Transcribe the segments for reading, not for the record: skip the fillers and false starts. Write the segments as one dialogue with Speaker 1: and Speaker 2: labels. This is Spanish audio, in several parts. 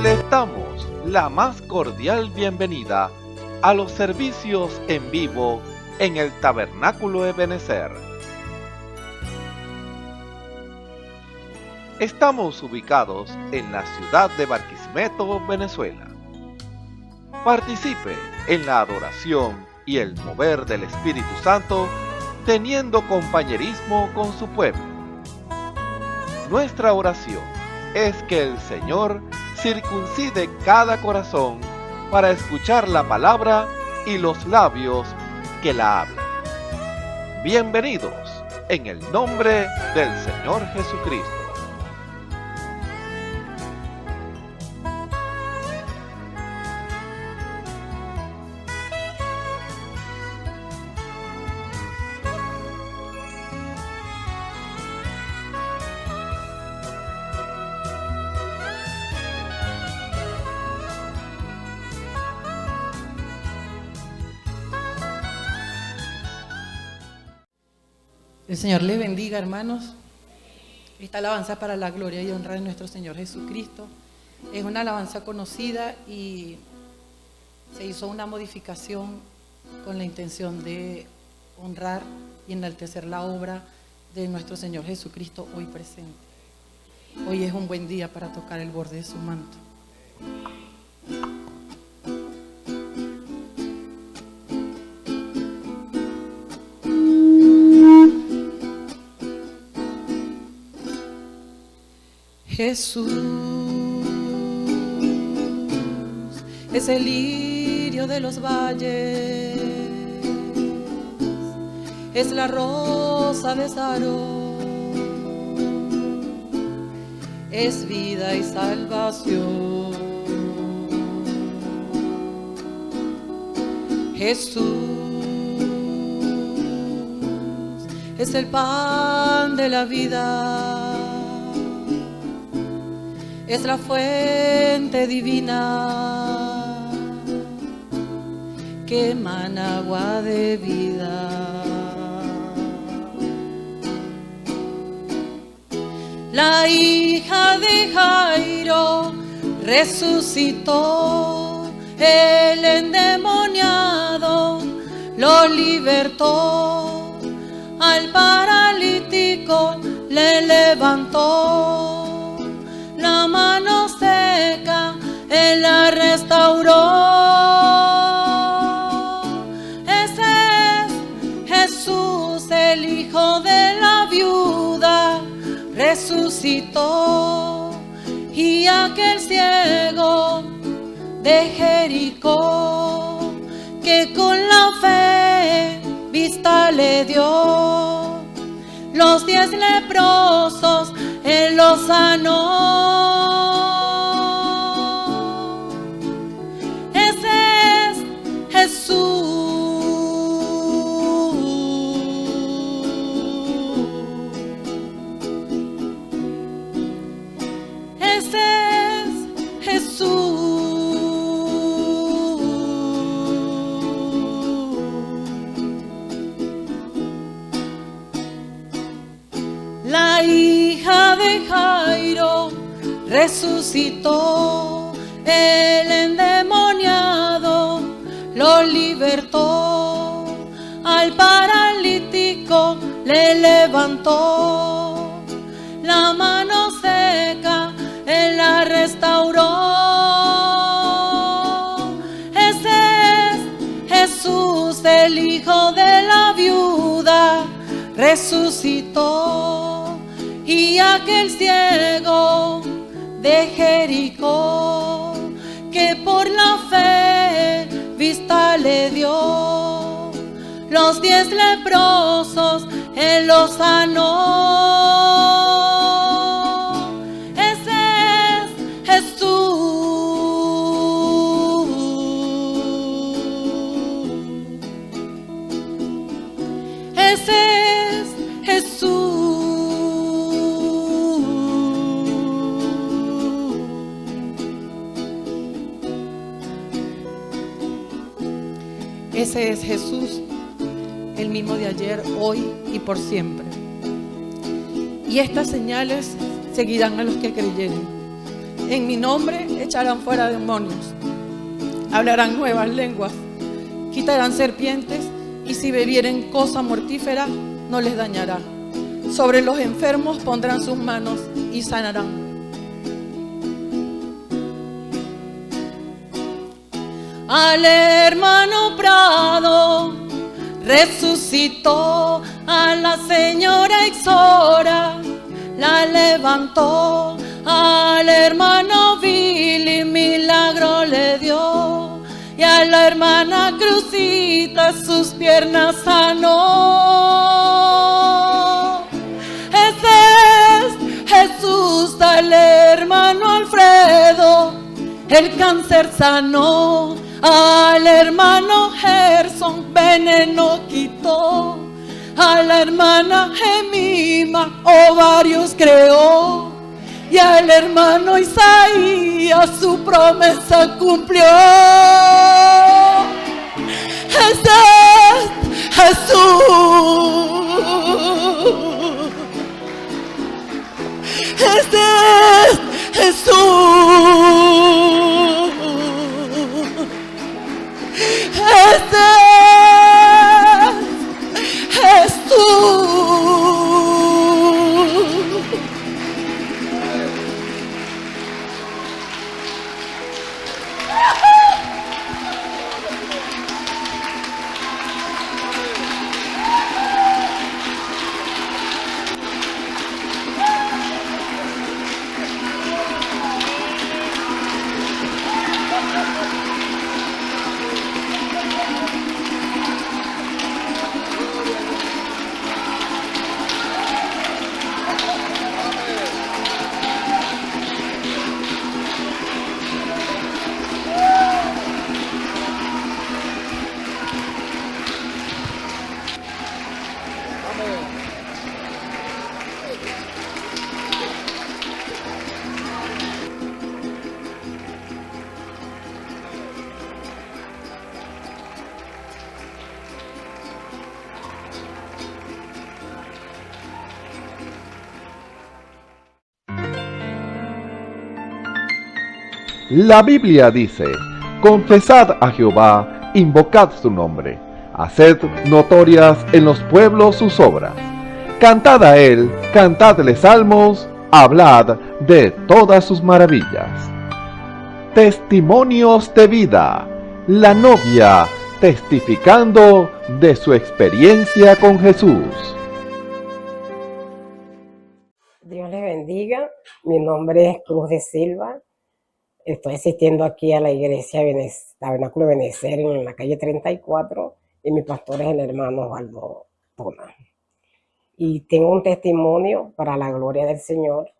Speaker 1: Les damos la más cordial bienvenida a los servicios en vivo en el Tabernáculo Ebenezer. Estamos ubicados en la ciudad de Barquisimeto, Venezuela. Participe en la adoración y el mover del Espíritu Santo, teniendo compañerismo con su pueblo. Nuestra oración es que el Señor circuncide cada corazón para escuchar la palabra y los labios que la hablan. Bienvenidos en el nombre del Señor Jesucristo.
Speaker 2: El Señor les bendiga, hermanos. Esta alabanza para la gloria y honra de nuestro Señor Jesucristo es una alabanza conocida y se hizo una modificación con la intención de honrar y enaltecer la obra de nuestro Señor Jesucristo hoy presente. Hoy es un buen día para tocar el borde de su manto. Jesús es el lirio de los valles, es la rosa de Sarón, es vida y salvación. Jesús es el pan de la vida, es la fuente divina que emana agua de vida. La hija de Jairo resucitó, el endemoniado lo libertó, al paralítico le levantó, la mano seca Él la restauró. Ese es Jesús, el hijo de la viuda, resucitó. Y aquel ciego de Jericó, que con la fe vista le dio, los 10 leprosos Él los sanó. Ese es Jesús. Ese es Jesús. La hija de Jairo resucitó, el endemoniado lo libertó, al paralítico le levantó, la mano seca Él la restauró. Ese es Jesús, el hijo de la viuda, resucitó. Y aquel ciego de Jericó, que por la fe vista le dio, los 10 leprosos Él los sanó. Ese es Jesús. Ese es Jesús. Ese es Jesús, el mismo de ayer, hoy y por siempre. Y estas señales seguirán a los que creyeren. En mi nombre echarán fuera demonios, hablarán nuevas lenguas, quitarán serpientes, y si bebieren cosa mortífera no les dañará. Sobre los enfermos pondrán sus manos y sanarán. Al hermano Prado resucitó, a la señora Ixora la levantó, al hermano Billy milagro le dio, y a la hermana Cruzita sus piernas sanó. Ese es Jesús, al hermano Alfredo el cáncer sanó, al hermano Gerson veneno quitó, a la hermana Gemima ovarios creó, y al hermano Isaías su promesa cumplió. Ese es Jesús. Ese es Jesús. Ese es Jesús.
Speaker 1: La Biblia dice: confesad a Jehová, invocad su nombre, haced notorias en los pueblos sus obras. Cantad a él, cantadle salmos, hablad de todas sus maravillas. Testimonios de vida. La novia testificando de su experiencia con Jesús.
Speaker 3: Dios les bendiga. Mi nombre es Cruz de Silva. Estoy asistiendo aquí a la iglesia Tabernáculo Benecer en la calle 34 y mi pastor es el hermano Osvaldo Tona. Y tengo un testimonio para la gloria del Señor,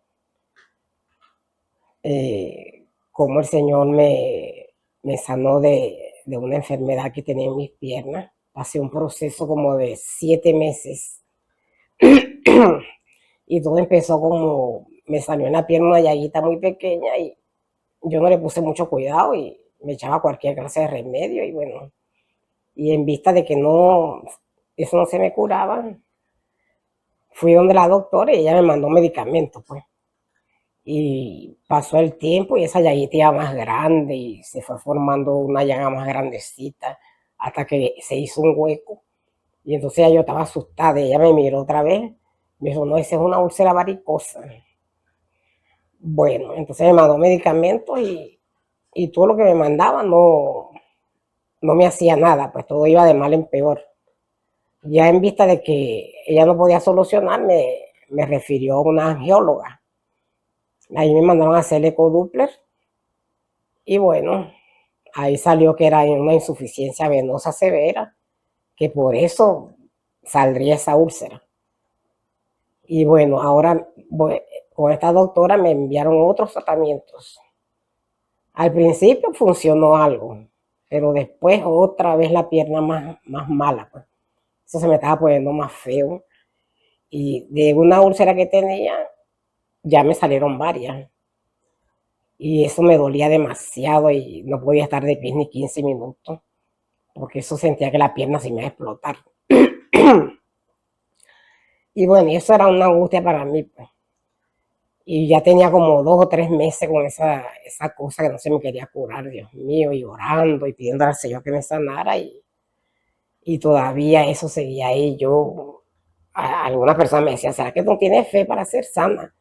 Speaker 3: cómo el Señor me sanó de una enfermedad que tenía en mis piernas. Pasé un proceso como de 7 meses y todo empezó como, me salió en la pierna una llaguita muy pequeña y yo no le puse mucho cuidado y me echaba cualquier clase de remedio y bueno, y en vista de que eso no se me curaba, fui donde la doctora y ella me mandó medicamentos, pues. Y pasó el tiempo y esa llaguita iba más grande y se fue formando una llaga más grandecita hasta que se hizo un hueco. Y entonces yo estaba asustada y ella me miró otra vez, me dijo, no, esa es una úlcera varicosa. Bueno, entonces me mandó medicamentos y todo lo que me mandaba no me hacía nada, pues todo iba de mal en peor. Ya en vista de que ella no podía solucionar, me refirió a una angióloga. Ahí me mandaron a hacer el ecodoppler y bueno, ahí salió que era una insuficiencia venosa severa, que por eso saldría esa úlcera. Y bueno, ahora con esta doctora me enviaron otros tratamientos. Al principio funcionó algo, pero después otra vez la pierna más mala, pues. Eso se me estaba poniendo más feo. Y de una úlcera que tenía, ya me salieron varias. Y eso me dolía demasiado y no podía estar de pie ni 15 minutos, porque eso sentía que la pierna se me iba a explotar. Y bueno, eso era una angustia para mí, pues. Y ya tenía como 2 o 3 meses con esa cosa que no se me quería curar, Dios mío, y orando y pidiendo al Señor que me sanara y todavía eso seguía ahí. Algunas personas me decían, ¿será que no tienes fe para ser sana?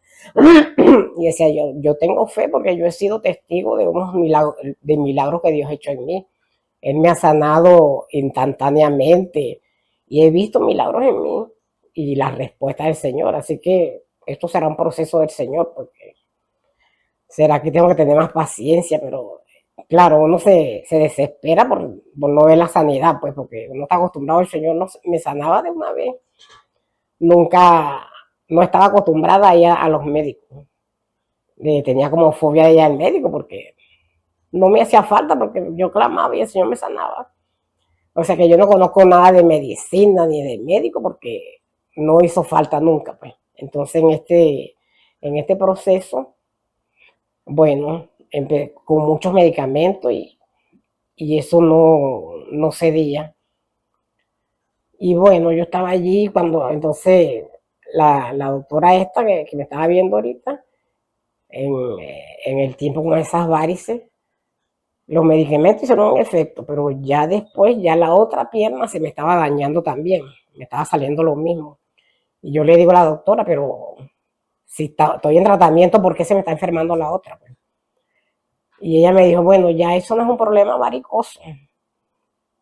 Speaker 3: Y decía yo tengo fe porque yo he sido testigo de unos milagros que Dios ha hecho en mí. Él me ha sanado instantáneamente y he visto milagros en mí y la respuesta del Señor. Así que esto será un proceso del Señor, porque será que tengo que tener más paciencia, pero claro, uno se desespera por no ver la sanidad, pues porque uno está acostumbrado, el Señor no, me sanaba de una vez. Nunca, no estaba acostumbrada a ir a los médicos. Tenía como fobia de ir al médico porque no me hacía falta, porque yo clamaba y el Señor me sanaba. O sea que yo no conozco nada de medicina ni de médico porque no hizo falta nunca, pues. Entonces en este proceso, bueno, con muchos medicamentos y eso no cedía. Y bueno, yo estaba allí cuando entonces la doctora esta que me estaba viendo ahorita, en el tiempo con esas varices, los medicamentos hicieron un efecto, pero ya después, ya la otra pierna se me estaba dañando también, me estaba saliendo lo mismo. Y yo le digo a la doctora, pero si estoy en tratamiento, ¿por qué se me está enfermando la otra? Y ella me dijo, bueno, ya eso no es un problema varicoso,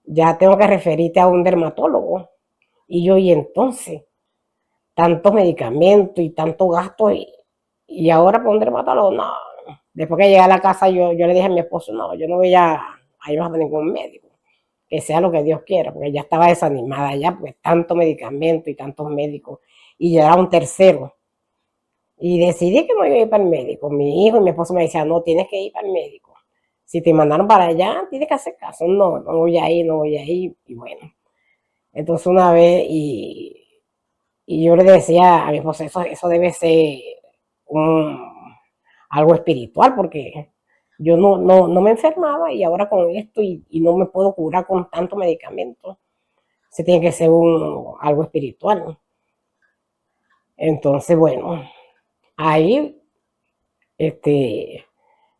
Speaker 3: ya tengo que referirte a un dermatólogo. Y entonces, tantos medicamentos y tanto gasto, y ahora para un dermatólogo, no. Después que llegué a la casa, yo le dije a mi esposo, no, yo no voy a ir a ningún médico, que sea lo que Dios quiera, porque ya estaba desanimada ya, pues tanto medicamento y tantos médicos, y ya era un tercero. Y decidí que no iba a ir para el médico. Mi hijo y mi esposo me decían, no, tienes que ir para el médico. Si te mandaron para allá, tienes que hacer caso. No, no voy a ir, no voy a ir. Y bueno, entonces una vez, y yo le decía a mi esposo, eso debe ser algo espiritual, porque yo no me enfermaba y ahora con esto y no me puedo curar con tanto medicamento. Se tiene que ser algo espiritual. Entonces, bueno, ahí,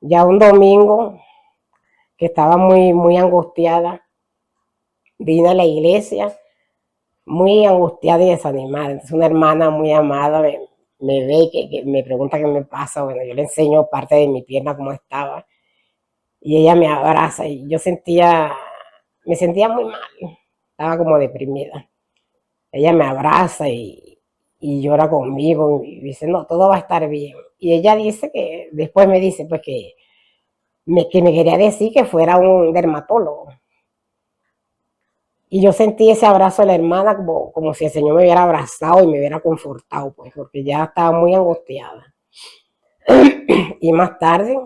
Speaker 3: ya un domingo que estaba muy angustiada, vine a la iglesia muy angustiada y desanimada. Entonces una hermana muy amada me ve, que me pregunta qué me pasa. Bueno, yo le enseño parte de mi pierna cómo estaba y ella me abraza y me sentía muy mal, estaba como deprimida. Ella me abraza y llora conmigo y dice, no, todo va a estar bien. Y ella dice que, después me dice, pues que me quería decir que fuera un dermatólogo. Y yo sentí ese abrazo de la hermana como si el Señor me hubiera abrazado y me hubiera confortado, pues, porque ya estaba muy angustiada. Y más tarde,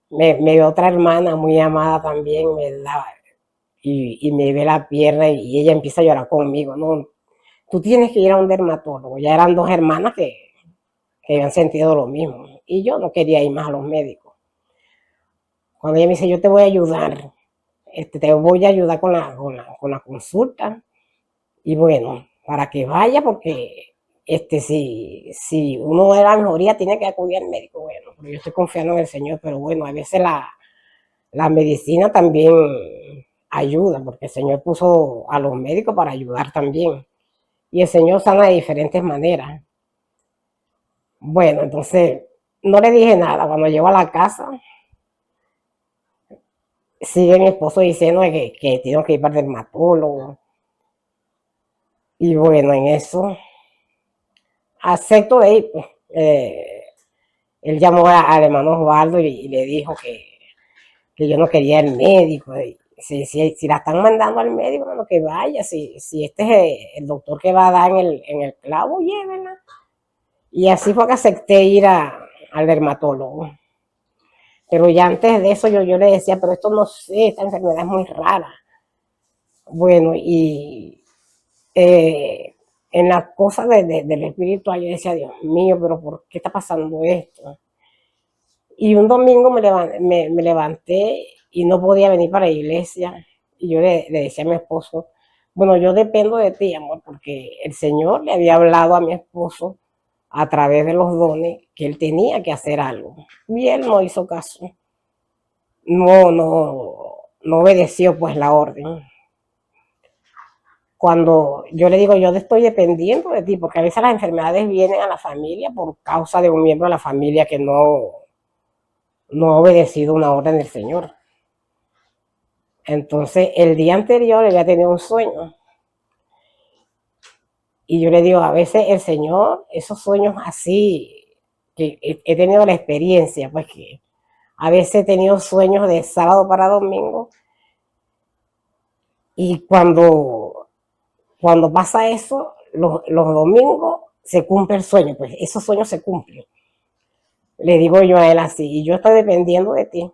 Speaker 3: me ve otra hermana muy amada también, y me ve la pierna y ella empieza a llorar conmigo, no, tú tienes que ir a un dermatólogo. Ya eran dos hermanas que habían sentido lo mismo y yo no quería ir más a los médicos. Cuando ella me dice, yo te voy a ayudar, te voy a ayudar con la consulta, y bueno, para que vaya, porque si uno de la mejoría tiene que acudir al médico, bueno, pero yo estoy confiando en el Señor, pero bueno, a veces la medicina también ayuda, porque el Señor puso a los médicos para ayudar también, y el Señor sana de diferentes maneras. Bueno, entonces no le dije nada. Cuando llego a la casa, sigue mi esposo diciendo que tengo que ir para el dermatólogo. Y bueno, en eso acepto de ir, pues. Él llamó al hermano Osvaldo y le dijo que yo no quería el médico. Si la están mandando al médico, bueno, que vaya. Si este es el doctor que va a dar en el clavo, llévenla. Y así fue que acepté ir al dermatólogo. Pero ya antes de eso yo le decía, pero esto no sé, esta enfermedad es muy rara. Bueno, y en las cosas del espiritual yo decía, Dios mío, pero ¿por qué está pasando esto? Y un domingo me levanté y no podía venir para la iglesia. Y yo le decía a mi esposo, bueno, yo dependo de ti, amor, porque el Señor le había hablado a mi esposo a través de los dones que él tenía que hacer algo. Y él no hizo caso. No obedeció pues la orden. Cuando yo le digo, yo estoy dependiendo de ti, porque a veces las enfermedades vienen a la familia por causa de un miembro de la familia que no ha obedecido una orden del Señor. Entonces, el día anterior él había tenido un sueño. Y yo le digo, a veces el Señor, esos sueños así, que he tenido la experiencia, pues que a veces he tenido sueños de sábado para domingo. Y cuando pasa eso, los domingos se cumple el sueño, pues esos sueños se cumplen. Le digo yo a él así, y yo estoy dependiendo de ti.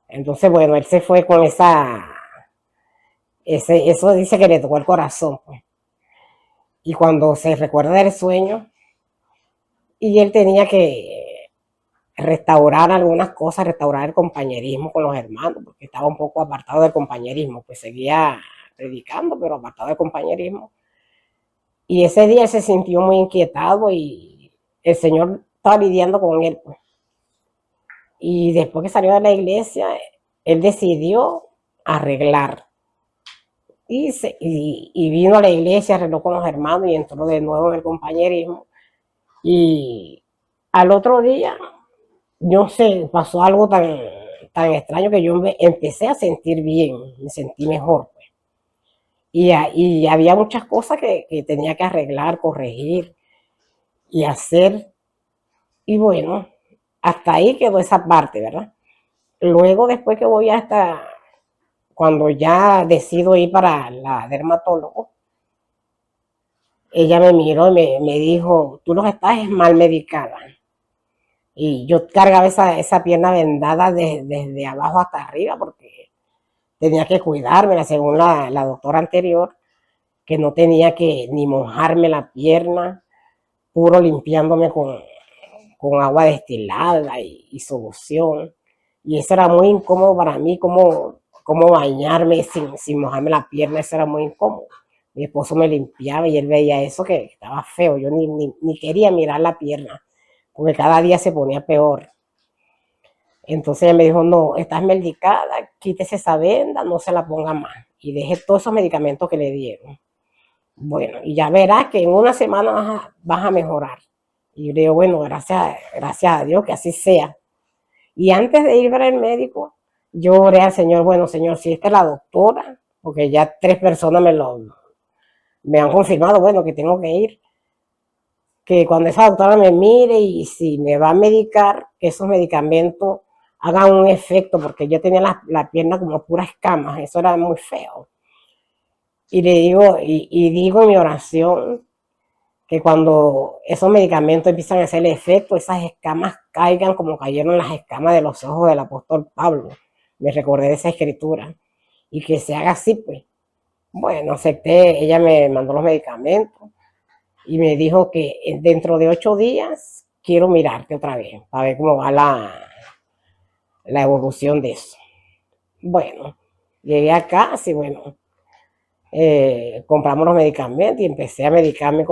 Speaker 3: Entonces, bueno, él se fue con eso dice que le tocó el corazón, pues. Y cuando se recuerda del sueño, y él tenía que restaurar algunas cosas, restaurar el compañerismo con los hermanos, porque estaba un poco apartado del compañerismo, pues seguía predicando, pero apartado del compañerismo. Y ese día él se sintió muy inquietado y el Señor estaba lidiando con él, pues. Y después que salió de la iglesia, él decidió arreglar. Y vino a la iglesia, arregló con los hermanos y entró de nuevo en el compañerismo. Y al otro día, no sé, pasó algo tan extraño que yo me empecé a sentir bien, me sentí mejor, pues. Y había muchas cosas que tenía que arreglar, corregir y hacer. Y bueno, hasta ahí quedó esa parte, ¿verdad? Luego, después que cuando ya decido ir para la dermatólogo, ella me miró y me dijo, tú los estás mal medicada. Y yo cargaba esa pierna vendada desde abajo hasta arriba porque tenía que cuidármela, según la doctora anterior, que no tenía que ni mojarme la pierna, puro limpiándome con agua destilada y solución. Y eso era muy incómodo para mí, como bañarme sin mojarme la pierna, eso era muy incómodo. Mi esposo me limpiaba y él veía eso que estaba feo. Yo ni quería mirar la pierna, porque cada día se ponía peor. Entonces ella me dijo, no, estás medicada, quítese esa venda, no se la ponga más. Y deje todos esos medicamentos que le dieron. Bueno, y ya verás que en una semana vas a mejorar. Y yo le digo, bueno, gracias a Dios que así sea. Y antes de ir para el médico, yo oré al Señor, bueno, Señor, si esta es la doctora, porque ya 3 personas me han confirmado, bueno, que tengo que ir, que cuando esa doctora me mire y si me va a medicar, que esos medicamentos hagan un efecto, porque yo tenía la pierna como puras escamas, eso era muy feo. Y le digo, y digo en mi oración, que cuando esos medicamentos empiezan a hacer efecto, esas escamas caigan como cayeron las escamas de los ojos del apóstol Pablo. Me recordé de esa escritura. Y que se haga así, pues. Bueno, acepté, ella me mandó los medicamentos y me dijo que dentro de 8 días quiero mirarte otra vez para ver cómo va la evolución de eso. Bueno, llegué a casa y bueno, compramos los medicamentos y empecé a medicarme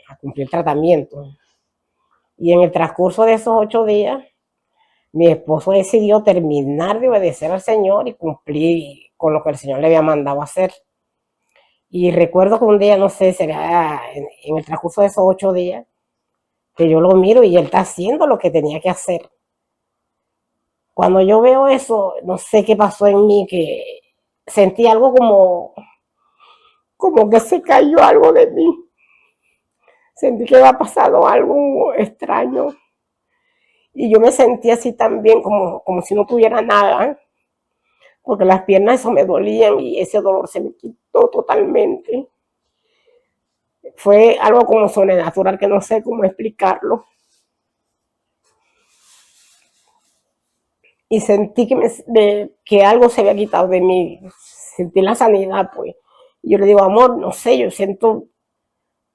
Speaker 3: a cumplir tratamiento. Y en el transcurso de esos 8 días, mi esposo decidió terminar de obedecer al Señor y cumplir con lo que el Señor le había mandado hacer. Y recuerdo que un día, no sé, será en el transcurso de esos 8 días, que yo lo miro y él está haciendo lo que tenía que hacer. Cuando yo veo eso, no sé qué pasó en mí, que sentí algo como que se cayó algo de mí. Sentí que había pasado algo extraño. Y yo me sentí así también, como si no tuviera nada, porque las piernas eso me dolían y ese dolor se me quitó totalmente. Fue algo como sobrenatural que no sé cómo explicarlo. Y sentí que algo se había quitado de mí. Sentí la sanidad, pues. Y yo le digo, amor, no sé, yo siento,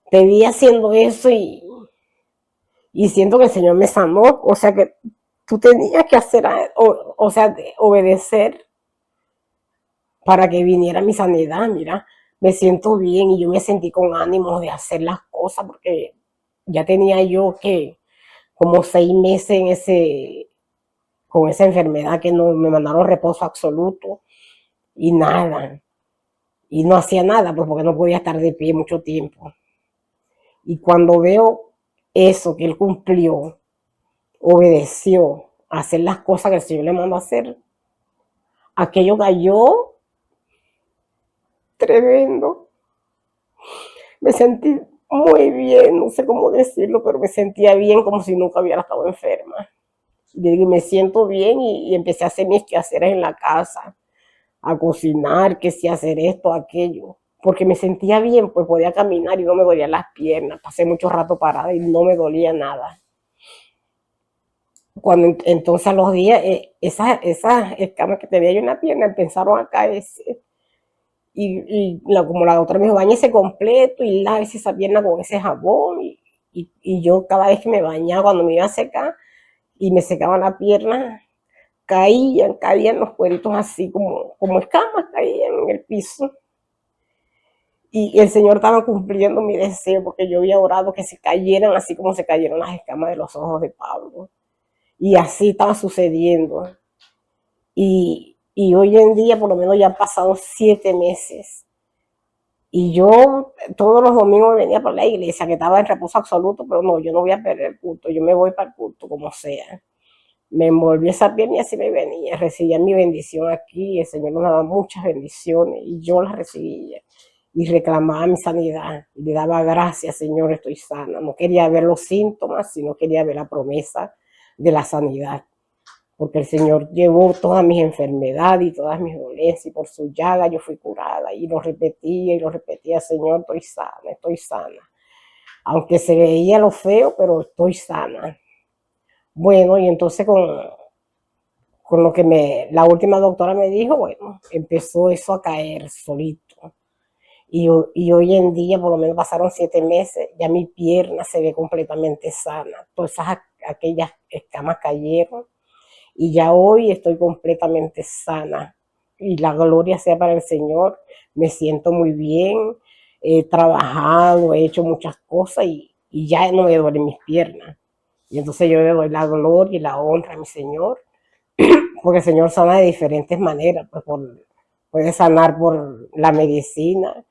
Speaker 3: te vi haciendo eso y siento que el Señor me sanó. O sea que tú tenías que hacer, o sea, obedecer para que viniera mi sanidad. Mira, me siento bien y yo me sentí con ánimo de hacer las cosas porque ya tenía yo que como 6 meses con esa enfermedad que no me mandaron reposo absoluto y nada. Y no hacía nada, pues porque no podía estar de pie mucho tiempo. Y cuando veo eso que él cumplió, obedeció a hacer las cosas que el Señor le mandó a hacer, aquello cayó tremendo. Me sentí muy bien, no sé cómo decirlo, pero me sentía bien como si nunca hubiera estado enferma. Y me siento bien y empecé a hacer mis quehaceres en la casa, a cocinar, que si hacer esto, aquello, porque me sentía bien, pues podía caminar y no me dolían las piernas. Pasé mucho rato parada y no me dolía nada. Cuando entonces a los días, esas escamas que tenía yo en la pierna empezaron a caerse. Como la doctora me dijo, bañese completo y lávese esa pierna con ese jabón. Y yo cada vez que me bañaba, cuando me iba a secar y me secaba la pierna, caían los cueritos así como escamas, caían en el piso. Y el Señor estaba cumpliendo mi deseo porque yo había orado que se cayeran así como se cayeron las escamas de los ojos de Pablo. Y así estaba sucediendo. Y hoy en día, por lo menos ya han pasado 7 meses. Y yo todos los domingos venía por la iglesia, que estaba en reposo absoluto, pero no, yo no voy a perder el culto, yo me voy para el culto como sea. Me envolví esa pierna y así me venía, recibía mi bendición aquí, el Señor nos daba muchas bendiciones y yo las recibía y reclamaba mi sanidad y le daba gracias, Señor, estoy sana. No quería ver los síntomas, sino quería ver la promesa de la sanidad, porque el Señor llevó todas mis enfermedades y todas mis dolencias y por su llaga yo fui curada y lo repetía, Señor, estoy sana, estoy sana. Aunque se veía lo feo, pero estoy sana. Bueno, y entonces con lo que la última doctora me dijo, bueno, empezó eso a caer solito. Y hoy en día, por lo menos pasaron 7 meses, ya mi pierna se ve completamente sana. Todas aquellas escamas cayeron y ya hoy estoy completamente sana. Y la gloria sea para el Señor. Me siento muy bien, he trabajado, he hecho muchas cosas y ya no me duelen mis piernas. Y entonces yo le doy la gloria y la honra a mi Señor, porque el Señor sana de diferentes maneras. Pues puede sanar por la medicina,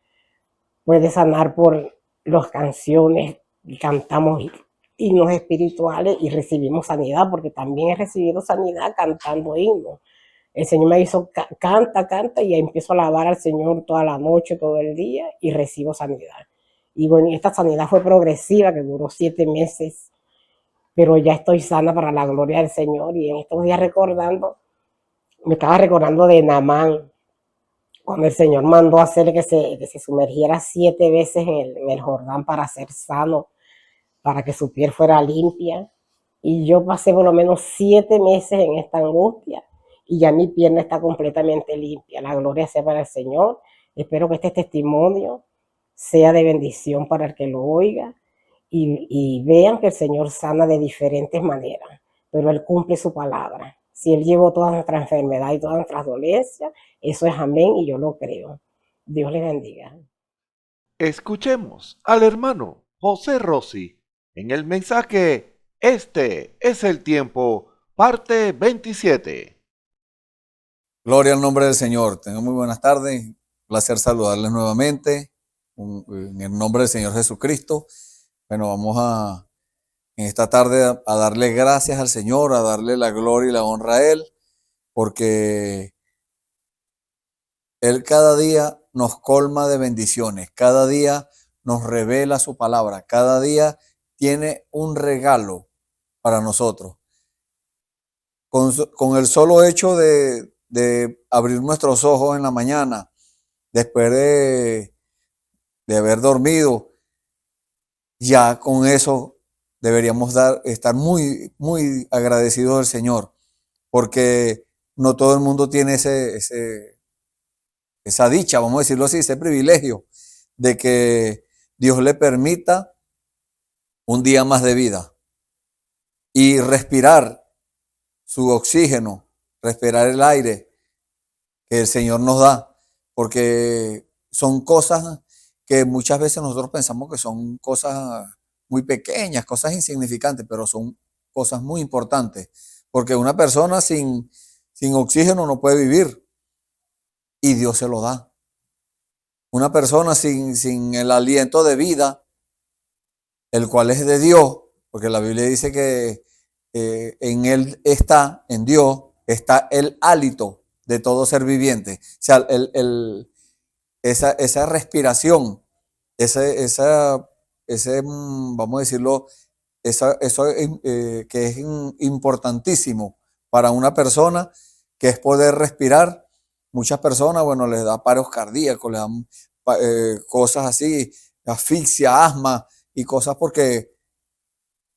Speaker 3: puede sanar por las canciones, y cantamos himnos espirituales y recibimos sanidad, porque también he recibido sanidad cantando himnos. El Señor me hizo canta, y empiezo a alabar al Señor toda la noche, todo el día, y recibo sanidad. Y bueno, esta sanidad fue progresiva, que duró 7 meses, pero ya estoy sana para la gloria del Señor. Y en estos días me estaba recordando de Naamán, cuando el Señor mandó a hacer que se sumergiera 7 veces en el Jordán para ser sano, para que su piel fuera limpia. Y yo pasé por lo menos 7 meses en esta angustia y ya mi pierna está completamente limpia. La gloria sea para el Señor. Espero que este testimonio sea de bendición para el que lo oiga y vean que el Señor sana de diferentes maneras, pero Él cumple su palabra. Si Él llevó todas nuestras enfermedades y todas nuestras dolencias, eso es amén y yo lo creo. Dios les bendiga.
Speaker 1: Escuchemos al hermano José Rossi en el mensaje Este es el tiempo, parte 27.
Speaker 4: Gloria al nombre del Señor. Tengan muy buenas tardes. Un placer saludarles nuevamente en el nombre del Señor Jesucristo. Bueno, vamos en esta tarde a darle gracias al Señor, a darle la gloria y la honra a Él, porque Él cada día nos colma de bendiciones, cada día nos revela su palabra, cada día tiene un regalo para nosotros. Con el solo hecho de abrir nuestros ojos en la mañana, después de haber dormido, ya con eso deberíamos estar muy, muy agradecidos al Señor, porque no todo el mundo tiene esa dicha, vamos a decirlo así, ese privilegio de que Dios le permita un día más de vida y respirar su oxígeno, respirar el aire que el Señor nos da, porque son cosas que muchas veces nosotros pensamos que son cosas muy pequeñas, cosas insignificantes, pero son cosas muy importantes, porque una persona sin oxígeno no puede vivir y Dios se lo da. Una persona sin el aliento de vida, el cual es de Dios, porque la Biblia dice que en Él está, en Dios, está el hálito de todo ser viviente. O sea, esa respiración, vamos a decirlo, eso que es importantísimo para una persona, que es poder respirar. Muchas personas, bueno, les da paros cardíacos, les dan cosas así, asfixia, asma y cosas porque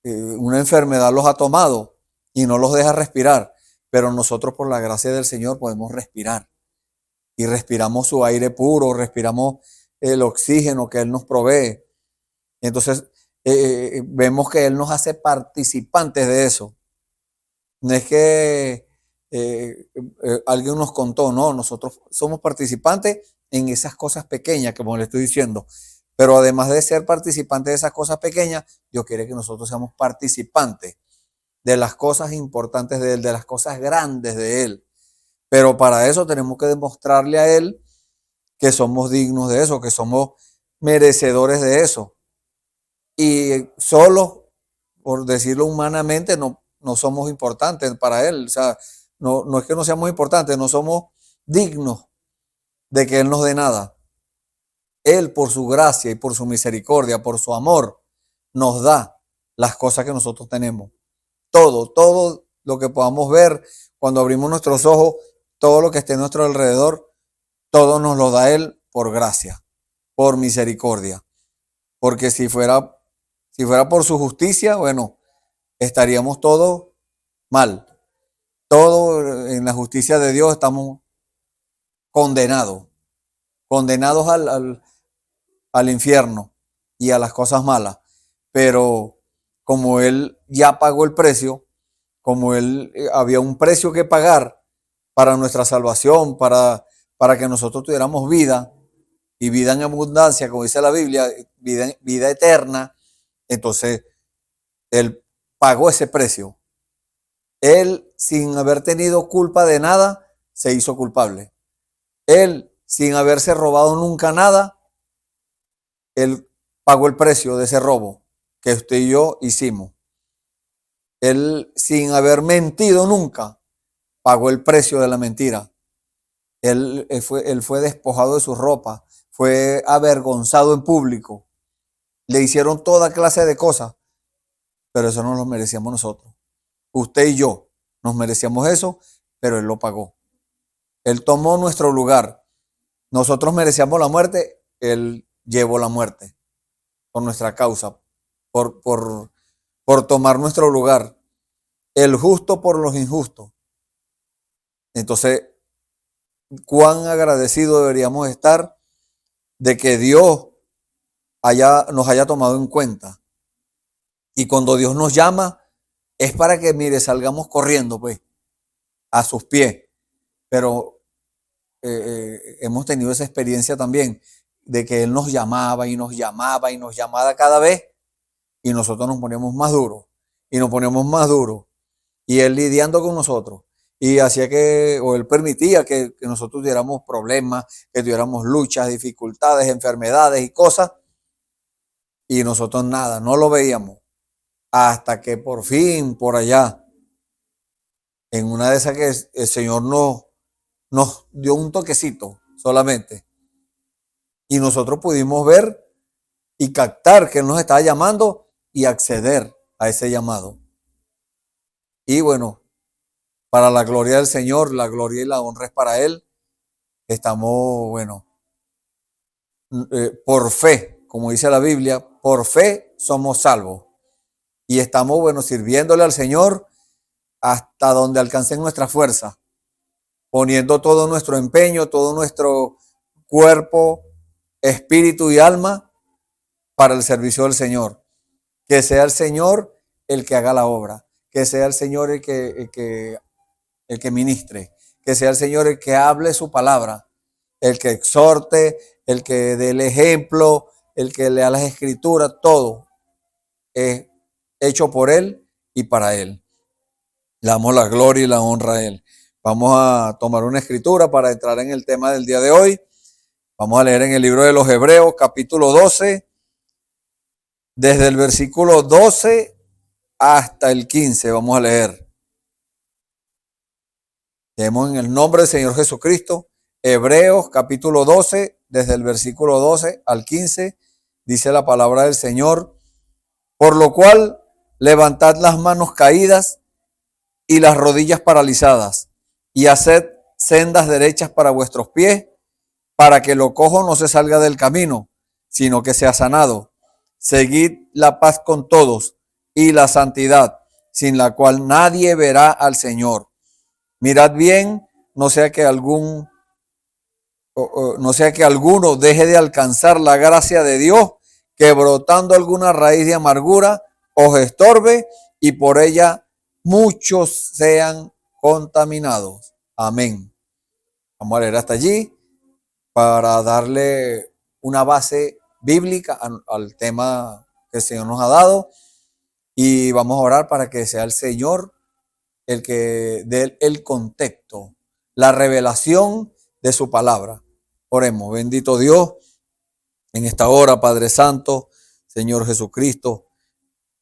Speaker 4: una enfermedad los ha tomado y no los deja respirar. Pero nosotros, por la gracia del Señor, podemos respirar y respiramos su aire puro, respiramos el oxígeno que Él nos provee. Entonces, vemos que Él nos hace participantes de eso. No es que alguien nos contó, no, nosotros somos participantes en esas cosas pequeñas, como le estoy diciendo. Pero además de ser participantes de esas cosas pequeñas, Dios quiere que nosotros seamos participantes de las cosas importantes de Él, de las cosas grandes de Él. Pero para eso tenemos que demostrarle a Él que somos dignos de eso, que somos merecedores de eso. Y solo, por decirlo humanamente, no somos importantes para Él. O sea, no es que no seamos importantes, no somos dignos de que Él nos dé nada. Él, por su gracia y por su misericordia, por su amor, nos da las cosas que nosotros tenemos. Todo lo que podamos ver cuando abrimos nuestros ojos, todo lo que esté a nuestro alrededor, todo nos lo da Él por gracia, por misericordia. Porque si fuera por su justicia, bueno, estaríamos todos mal. Todo en la justicia de Dios estamos condenados al infierno y a las cosas malas. Pero como Él ya pagó el precio, como Él había un precio que pagar para nuestra salvación, para que nosotros tuviéramos vida y vida en abundancia, como dice la Biblia, vida eterna, entonces Él pagó ese precio. Él, sin haber tenido culpa de nada, se hizo culpable. Él, sin haberse robado nunca nada, Él pagó el precio de ese robo que usted y yo hicimos. Él, sin haber mentido nunca, pagó el precio de la mentira. Él fue despojado de su ropa, fue avergonzado en público. Le hicieron toda clase de cosas, pero eso no lo merecíamos nosotros. Usted y yo nos merecíamos eso, pero Él lo pagó. Él tomó nuestro lugar. Nosotros merecíamos la muerte, Él llevó la muerte por nuestra causa, por tomar nuestro lugar. El justo por los injustos. Entonces, cuán agradecidos deberíamos estar de que Dios nos haya tomado en cuenta. Y cuando Dios nos llama, es para que, mire, salgamos corriendo, pues, a sus pies. Pero hemos tenido esa experiencia también de que Él nos llamaba y nos llamaba y nos llamaba cada vez y nosotros nos poníamos más duros y nos poníamos más duros y Él lidiando con nosotros y hacía o Él permitía que nosotros tuviéramos problemas, que tuviéramos luchas, dificultades, enfermedades y cosas y nosotros nada, no lo veíamos hasta que por fin por allá en una de esas que el Señor nos dio un toquecito solamente. Y nosotros pudimos ver y captar que Él nos estaba llamando y acceder a ese llamado. Y bueno, para la gloria del Señor, la gloria y la honra es para Él. Estamos, bueno, por fe, como dice la Biblia, por fe somos salvos. Y estamos, bueno, sirviéndole al Señor hasta donde alcancen nuestra fuerza, poniendo todo nuestro empeño, todo nuestro cuerpo, espíritu y alma para el servicio del Señor. Que sea el Señor el que haga la obra, que sea el Señor el que ministre, que sea el Señor el que hable su palabra, el que exhorte, el que dé el ejemplo, el que lea las escrituras, todo. es hecho por Él y para Él. Le damos la gloria y la honra a Él. Vamos a tomar una escritura para entrar en el tema del día de hoy. Vamos a leer en el libro de los Hebreos, capítulo 12, desde el versículo 12 hasta el 15. Vamos a leer. Leemos en el nombre del Señor Jesucristo. Hebreos, capítulo 12, desde el versículo 12 al 15. Dice la palabra del Señor. Por lo cual, levantad las manos caídas y las rodillas paralizadas, y haced sendas derechas para vuestros pies, para que lo cojo no se salga del camino, sino que sea sanado. Seguid la paz con todos y la santidad, sin la cual nadie verá al Señor. Mirad bien, no sea que alguno deje de alcanzar la gracia de Dios, que brotando alguna raíz de amargura os estorbe y por ella muchos sean contaminados. Amén. Vamos a leer hasta allí para darle una base bíblica al tema que el Señor nos ha dado, y vamos a orar para que sea el Señor el que dé el contexto, la revelación de su palabra. Oremos. Bendito Dios, en esta hora, Padre Santo, Señor Jesucristo,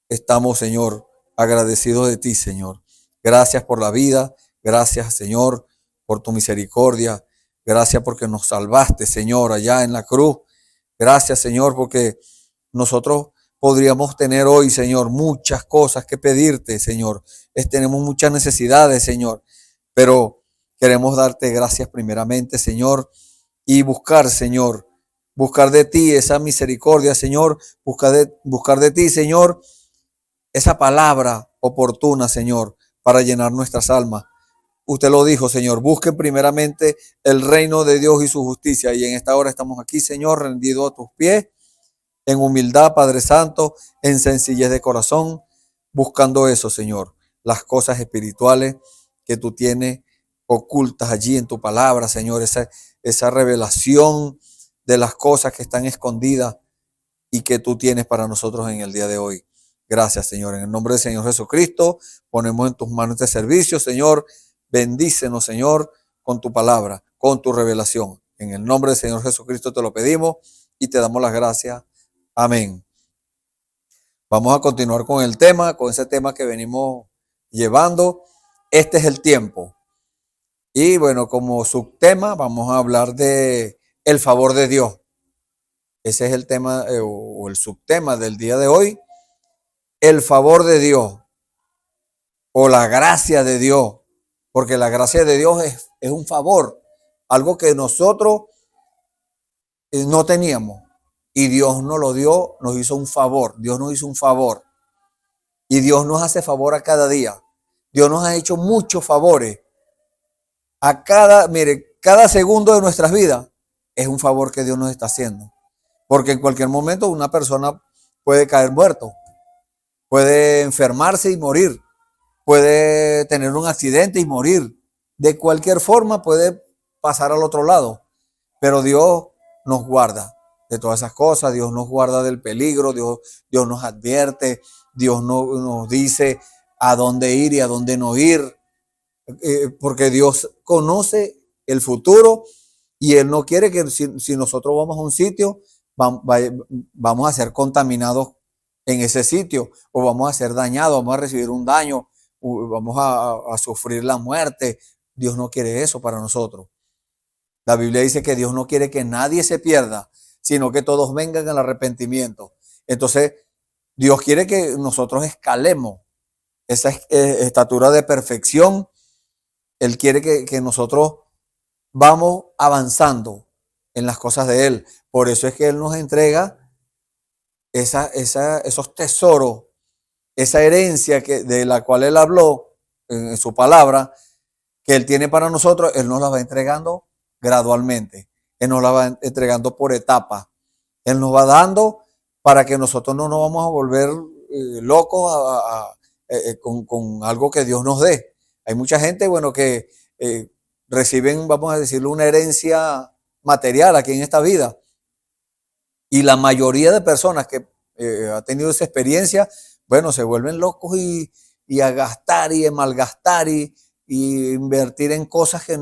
Speaker 4: estamos, Señor, agradecidos de ti, Señor. Gracias por la vida, gracias, Señor, por tu misericordia, gracias porque nos salvaste, Señor, allá en la cruz. Gracias, Señor, porque nosotros podríamos tener hoy, Señor, muchas cosas que pedirte, Señor. Tenemos muchas necesidades, Señor, pero queremos darte gracias primeramente, Señor, y buscar, Señor, buscar de ti esa misericordia, Señor, buscar de ti, Señor, esa palabra oportuna, Señor, para llenar nuestras almas. Usted lo dijo, Señor, busquen primeramente el reino de Dios y su justicia. Y en esta hora estamos aquí, Señor, rendidos a tus pies, en humildad, Padre Santo, en sencillez de corazón, buscando eso, Señor, las cosas espirituales que tú tienes ocultas allí en tu palabra, Señor, esa revelación de las cosas que están escondidas y que tú tienes para nosotros en el día de hoy. Gracias, Señor. En el nombre del Señor Jesucristo, ponemos en tus manos este servicio, Señor. Bendícenos, Señor, con tu palabra, con tu revelación. En el nombre del Señor Jesucristo te lo pedimos y te damos las gracias. Amén. Vamos a continuar con el tema, con ese tema que venimos llevando. Este es el tiempo. Y bueno, como subtema vamos a hablar de el favor de Dios. Ese es el tema o el subtema del día de hoy. El favor de Dios o la gracia de Dios. Porque la gracia de Dios es un favor, algo que nosotros no teníamos. Y Dios nos lo dio, nos hizo un favor. Dios nos hizo un favor. Y Dios nos hace favor a cada día. Dios nos ha hecho muchos favores. Cada segundo de nuestras vidas es un favor que Dios nos está haciendo. Porque en cualquier momento una persona puede caer muerto, puede enfermarse y morir, puede tener un accidente y morir. De cualquier forma puede pasar al otro lado. Pero Dios nos guarda de todas esas cosas. Dios nos guarda del peligro. Dios nos advierte. Dios nos dice a dónde ir y a dónde no ir. Porque Dios conoce el futuro y Él no quiere que si nosotros vamos a un sitio, vamos a ser contaminados en ese sitio, o vamos a ser dañados, vamos a recibir un daño, vamos a sufrir la muerte. Dios no quiere eso para nosotros. La Biblia dice que Dios no quiere que nadie se pierda, sino que todos vengan al arrepentimiento. Entonces, Dios quiere que nosotros escalemos esa estatura de perfección. Él quiere que nosotros vamos avanzando en las cosas de Él. Por eso es que Él nos entrega esos tesoros, esa herencia de la cual Él habló en su palabra, que Él tiene para nosotros. Él nos la va entregando gradualmente. Él nos la va entregando por etapas. Él nos va dando para que nosotros no nos vamos a volver locos con algo que Dios nos dé. Hay mucha gente, bueno, que reciben, vamos a decirlo, una herencia material aquí en esta vida. Y la mayoría de personas que ha tenido esa experiencia, bueno, se vuelven locos y a gastar y a malgastar y invertir en cosas que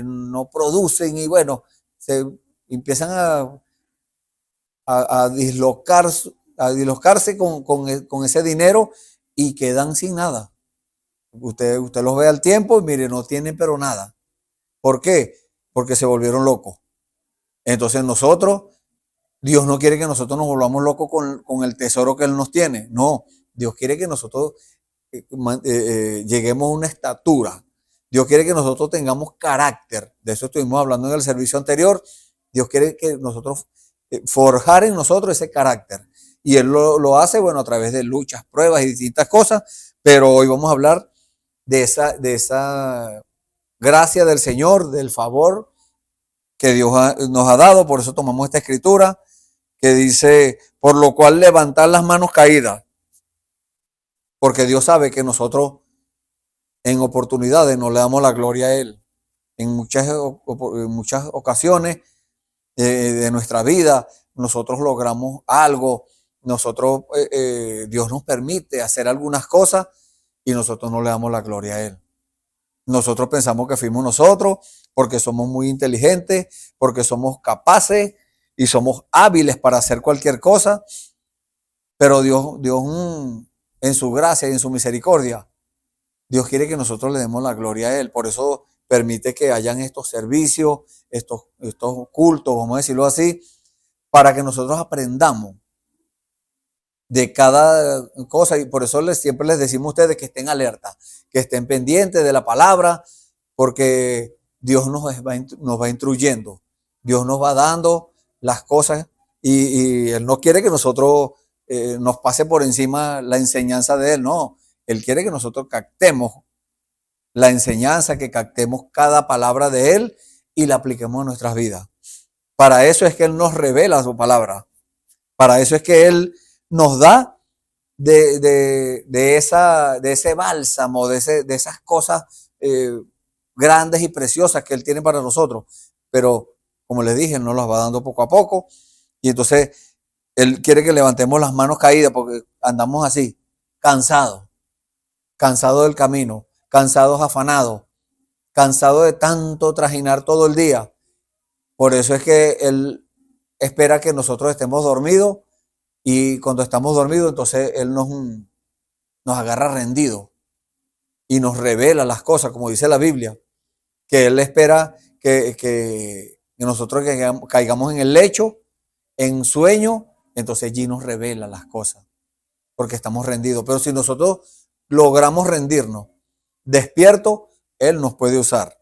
Speaker 4: no producen y bueno, se empiezan a dislocar, a dislocarse con ese dinero y quedan sin nada. Usted los ve al tiempo y mire, no tienen pero nada. ¿Por qué? Porque se volvieron locos. Entonces Dios no quiere que nosotros nos volvamos locos con el tesoro que Él nos tiene. No, Dios quiere que nosotros lleguemos a una estatura. Dios quiere que nosotros tengamos carácter. De eso estuvimos hablando en el servicio anterior. Dios quiere que nosotros forjar en nosotros ese carácter. Y Él lo hace, bueno, a través de luchas, pruebas y distintas cosas. Pero hoy vamos a hablar de esa gracia del Señor, del favor que Dios nos ha dado. Por eso tomamos esta escritura que dice, por lo cual levantar las manos caídas. Porque Dios sabe que nosotros en oportunidades no le damos la gloria a Él. En muchas ocasiones de nuestra vida nosotros logramos algo, Dios nos permite hacer algunas cosas y nosotros no le damos la gloria a Él. Nosotros pensamos que fuimos nosotros porque somos muy inteligentes, porque somos capaces y somos hábiles para hacer cualquier cosa, pero Dios en su gracia y en su misericordia, Dios quiere que nosotros le demos la gloria a Él. Por eso permite que hayan estos servicios, estos cultos, vamos a decirlo así, para que nosotros aprendamos de cada cosa. Y por eso siempre les decimos a ustedes que estén alerta, que estén pendientes de la palabra, porque Dios nos va instruyendo. Dios nos va dando las cosas y Él no quiere que nosotros nos pase por encima la enseñanza de Él, no. Él quiere que nosotros captemos la enseñanza, que captemos cada palabra de Él y la apliquemos en nuestras vidas. Para eso es que Él nos revela su palabra. Para eso es que Él nos da de ese bálsamo, de esas cosas grandes y preciosas que Él tiene para nosotros. Pero, como les dije, Él nos las va dando poco a poco. Y entonces Él quiere que levantemos las manos caídas porque andamos así, cansados del camino, cansados, afanados, cansados de tanto trajinar todo el día. Por eso es que Él espera que nosotros estemos dormidos y cuando estamos dormidos, entonces Él nos agarra rendidos y nos revela las cosas, como dice la Biblia, que Él espera que nosotros caigamos en el lecho, en sueño, entonces allí nos revela las cosas, porque estamos rendidos. Pero si nosotros logramos rendirnos despiertos, Él nos puede usar.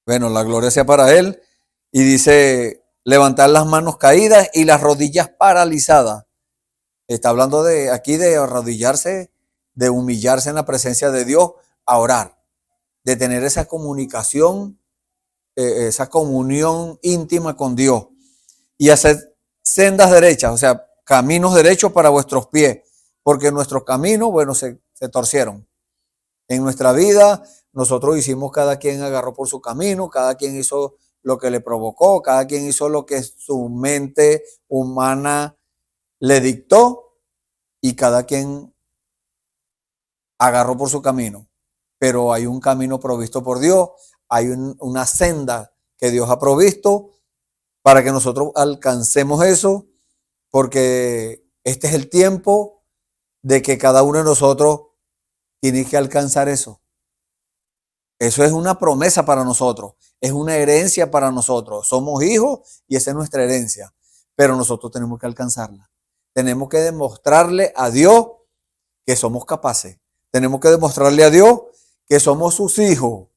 Speaker 4: Bueno, la gloria sea para Él. Y dice, levantar las manos caídas y las rodillas paralizadas. Está hablando aquí de arrodillarse, de humillarse en la presencia de Dios, a orar, de tener esa comunicación, esa comunión íntima con Dios y hacer sendas derechas, o sea, caminos derechos para vuestros pies, porque nuestros caminos, bueno, se torcieron. En nuestra vida, nosotros hicimos, cada quien agarró por su camino, cada quien hizo lo que le provocó, cada quien hizo lo que su mente humana le dictó y cada quien agarró por su camino. Pero hay un camino provisto por Dios, hay una senda que Dios ha provisto para que nosotros alcancemos eso, porque este es el tiempo de que cada uno de nosotros tiene que alcanzar eso. Eso es una promesa para nosotros, es una herencia para nosotros. Somos hijos y esa es nuestra herencia, pero nosotros tenemos que alcanzarla. Tenemos que demostrarle a Dios que somos capaces. Tenemos que demostrarle a Dios que somos sus hijos.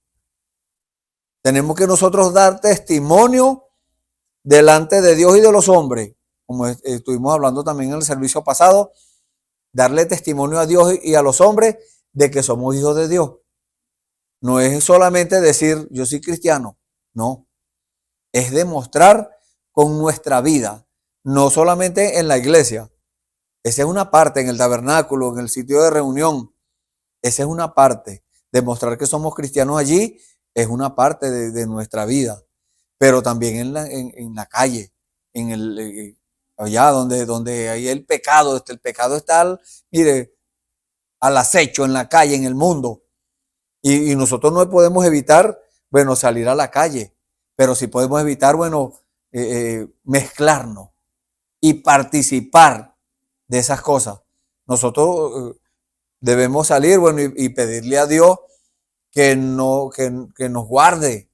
Speaker 4: Tenemos que nosotros dar testimonio delante de Dios y de los hombres, como estuvimos hablando también en el servicio pasado, darle testimonio a Dios y a los hombres de que somos hijos de Dios. No es solamente decir yo soy cristiano, no, es demostrar con nuestra vida, no solamente en la iglesia. Esa es una parte, en el tabernáculo, en el sitio de reunión, esa es una parte. Demostrar que somos cristianos allí es una parte de nuestra vida, pero también en la calle, allá donde hay el pecado está, mire, al acecho en la calle, en el mundo. Y nosotros no podemos evitar, bueno, salir a la calle, pero sí podemos evitar, bueno, mezclarnos y participar de esas cosas. Nosotros debemos salir, bueno, y pedirle a Dios que nos guarde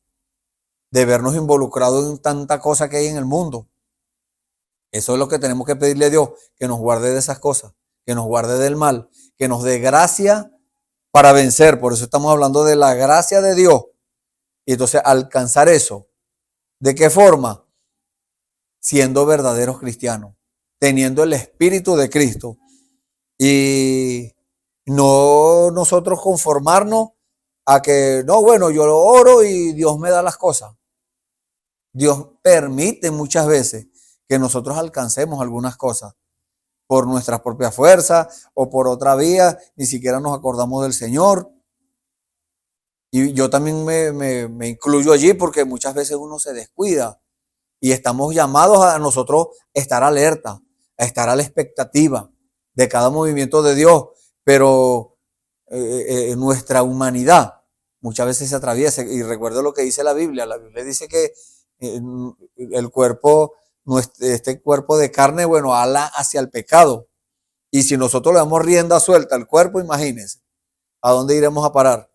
Speaker 4: de vernos involucrados en tanta cosa que hay en el mundo. Eso es lo que tenemos que pedirle a Dios, que nos guarde de esas cosas, que nos guarde del mal, que nos dé gracia para vencer. Por eso estamos hablando de la gracia de Dios. Y entonces alcanzar eso. ¿De qué forma? Siendo verdaderos cristianos, teniendo el Espíritu de Cristo. Y no nosotros conformarnos a que, no, bueno, yo lo oro y Dios me da las cosas. Dios permite muchas veces que nosotros alcancemos algunas cosas por nuestras propias fuerzas o por otra vía, ni siquiera nos acordamos del Señor. Y yo también me incluyo allí porque muchas veces uno se descuida y estamos llamados a nosotros estar alerta, a estar a la expectativa de cada movimiento de Dios, pero nuestra humanidad muchas veces se atraviesa. Y recuerdo lo que dice la Biblia dice que el cuerpo, este cuerpo de carne, bueno, ala hacia el pecado. Y si nosotros le damos rienda suelta al cuerpo, imagínense, ¿a dónde iremos a parar?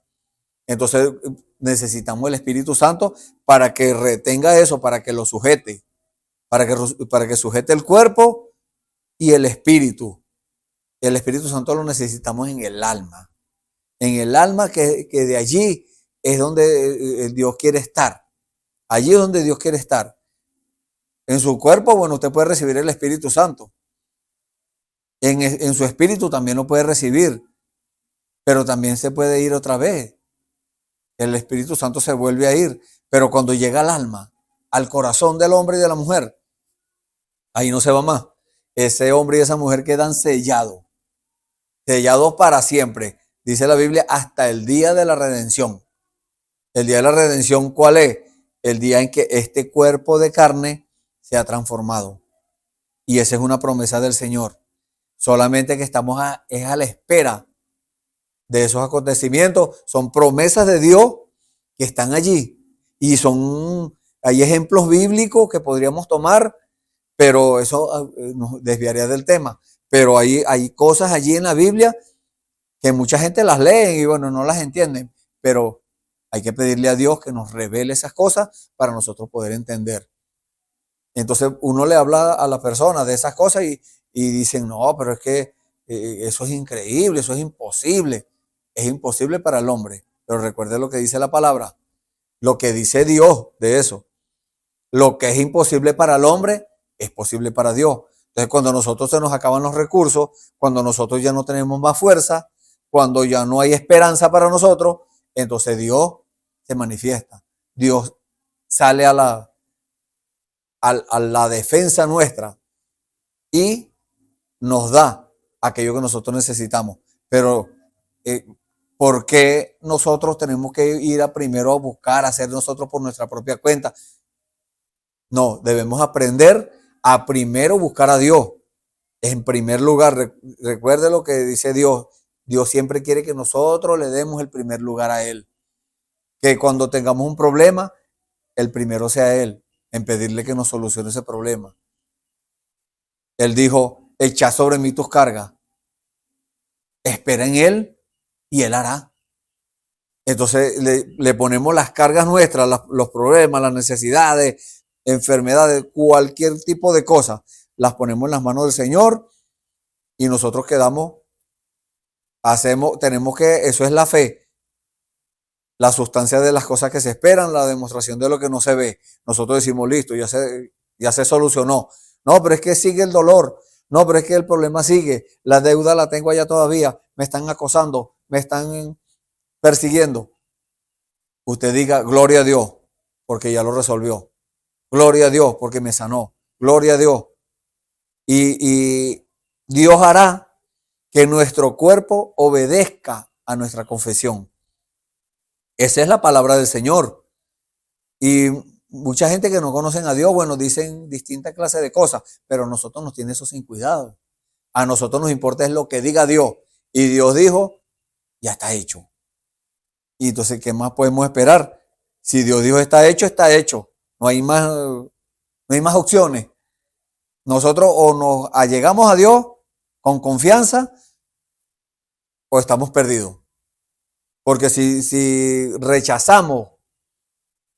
Speaker 4: Entonces necesitamos el Espíritu Santo para que retenga eso, para que lo sujete, para que sujete el cuerpo y el espíritu. El Espíritu Santo lo necesitamos en el alma que de allí es donde Dios quiere estar. Allí es donde Dios quiere estar. En su cuerpo, bueno, usted puede recibir el Espíritu Santo. En su espíritu también lo puede recibir, pero también se puede ir otra vez. El Espíritu Santo se vuelve a ir, pero cuando llega al alma, al corazón del hombre y de la mujer, ahí no se va más. Ese hombre y esa mujer quedan sellados para siempre. Dice la Biblia, hasta el día de la redención. El día de la redención, ¿cuál es? El día en que este cuerpo de carne se ha transformado. Y esa es una promesa del Señor. Solamente que estamos es a la espera de esos acontecimientos. Son promesas de Dios que están allí. Y hay ejemplos bíblicos que podríamos tomar, pero eso nos desviaría del tema. Pero hay cosas allí en la Biblia que mucha gente las lee y bueno, no las entienden. Pero hay que pedirle a Dios que nos revele esas cosas para nosotros poder entender. Entonces uno le habla a la persona de esas cosas y dicen, no, pero es que eso es increíble, eso es imposible. Es imposible para el hombre. Pero recuerde lo que dice la palabra, lo que dice Dios de eso. Lo que es imposible para el hombre es posible para Dios. Entonces cuando nosotros se nos acaban los recursos, cuando nosotros ya no tenemos más fuerza, cuando ya no hay esperanza para nosotros, entonces Dios se manifiesta. Dios sale a la defensa nuestra y nos da aquello que nosotros necesitamos. Pero ¿por qué nosotros tenemos que ir primero a buscar, hacer nosotros por nuestra propia cuenta? No, debemos aprender a primero buscar a Dios. En primer lugar, recuerde lo que dice Dios. Dios siempre quiere que nosotros le demos el primer lugar a Él. Que cuando tengamos un problema, el primero sea Él, en pedirle que nos solucione ese problema. Él dijo, echa sobre mí tus cargas. Espera en Él y Él hará. Entonces le ponemos las cargas nuestras, los problemas, las necesidades, enfermedades, cualquier tipo de cosas, las ponemos en las manos del Señor y nosotros eso es la fe, la sustancia de las cosas que se esperan, la demostración de lo que no se ve. Nosotros decimos, listo, ya se solucionó. No, pero es que sigue el dolor. No, pero es que el problema sigue. La deuda la tengo allá todavía. Me están acosando, me están persiguiendo. Usted diga, gloria a Dios, porque ya lo resolvió. Gloria a Dios, porque me sanó. Gloria a Dios. Y Dios hará que nuestro cuerpo obedezca a nuestra confesión. Esa es la palabra del Señor. Y mucha gente que no conocen a Dios, bueno, dicen distintas clases de cosas, pero nosotros nos tiene eso sin cuidado. A nosotros nos importa es lo que diga Dios. Y Dios dijo, ya está hecho. Y entonces, ¿qué más podemos esperar? Si Dios dijo está hecho, está hecho. No hay más opciones. Nosotros o nos allegamos a Dios con confianza o estamos perdidos. Porque si rechazamos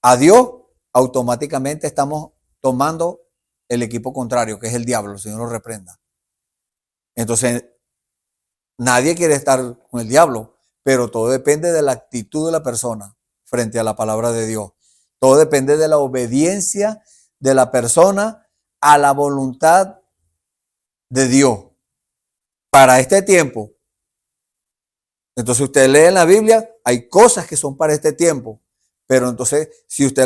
Speaker 4: a Dios, automáticamente estamos tomando el equipo contrario, que es el diablo, el Señor lo reprenda. Entonces, nadie quiere estar con el diablo, pero todo depende de la actitud de la persona frente a la palabra de Dios. Todo depende de la obediencia de la persona a la voluntad de Dios para este tiempo. Entonces usted lee en la Biblia, hay cosas que son para este tiempo, pero entonces si usted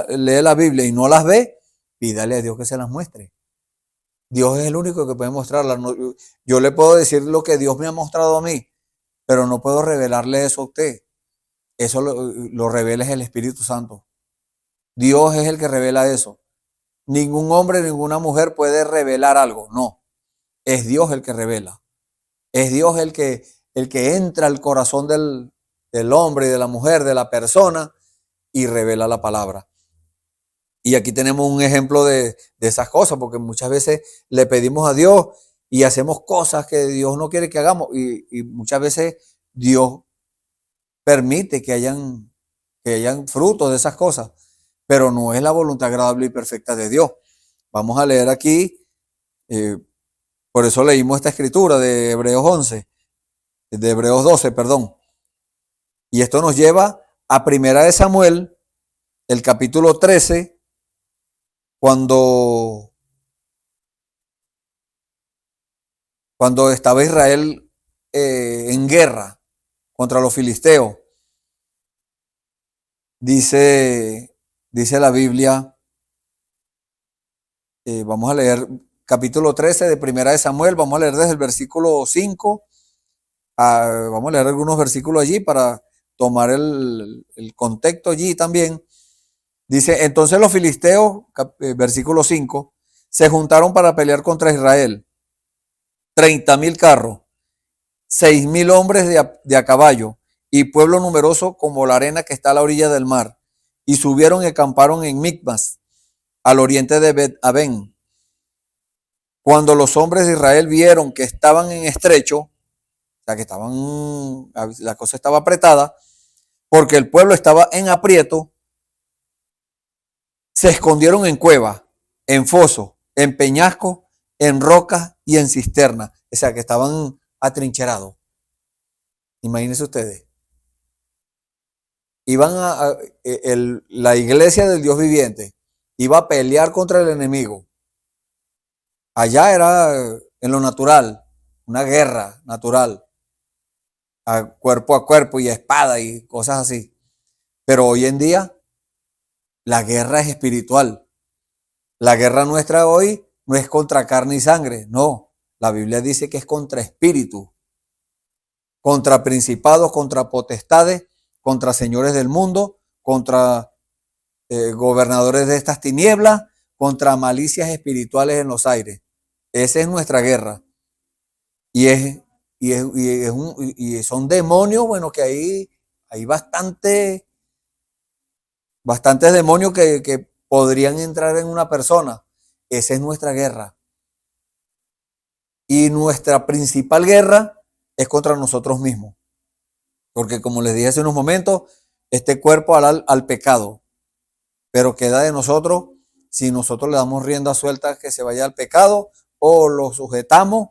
Speaker 4: lee la Biblia y no las ve, pídale a Dios que se las muestre. Dios es el único que puede mostrarlas. Yo le puedo decir lo que Dios me ha mostrado a mí, pero no puedo revelarle eso a usted. Eso lo revela el Espíritu Santo. Dios es el que revela eso. Ningún hombre, ninguna mujer puede revelar algo. No, es Dios el que revela. Es Dios el que entra al corazón del hombre y de la mujer, de la persona, y revela la palabra. Y aquí tenemos un ejemplo de esas cosas, porque muchas veces le pedimos a Dios y hacemos cosas que Dios no quiere que hagamos. Y muchas veces Dios permite que hayan frutos de esas cosas, pero no es la voluntad agradable y perfecta de Dios. Vamos a leer aquí, por eso leímos esta escritura de Hebreos 12, perdón. Y esto nos lleva a Primera de Samuel, el capítulo 13, cuando estaba Israel en guerra contra los filisteos. Dice la Biblia, vamos a leer capítulo 13 de Primera de Samuel, vamos a leer desde el versículo 5, vamos a leer algunos versículos allí para tomar el contexto allí también. Dice, entonces los filisteos, versículo 5, se juntaron para pelear contra Israel. 30,000 carros, 6,000 hombres de a caballo y pueblo numeroso como la arena que está a la orilla del mar. Y subieron y acamparon en Micmas, al oriente de Bet-Aven. Cuando los hombres de Israel vieron que estaban en estrecho, o sea que la cosa estaba apretada, porque el pueblo estaba en aprieto, se escondieron en cuevas, en fosos, en peñascos, en rocas y en cisternas. O sea que estaban atrincherados. Imagínense ustedes. La iglesia del Dios viviente iba a pelear contra el enemigo. Allá era en lo natural, una guerra natural, a cuerpo y a espada y cosas así. Pero hoy en día la guerra es espiritual. La guerra nuestra hoy no es contra carne y sangre, no. La Biblia dice que es contra espíritu, contra principados, contra potestades, contra señores del mundo, contra gobernadores de estas tinieblas, contra malicias espirituales en los aires. Esa es nuestra guerra. Y son demonios, bueno, que hay bastantes demonios que podrían entrar en una persona. Esa es nuestra guerra. Y nuestra principal guerra es contra nosotros mismos. Porque como les dije hace unos momentos, este cuerpo al pecado. Pero queda de nosotros si nosotros le damos rienda suelta que se vaya al pecado o lo sujetamos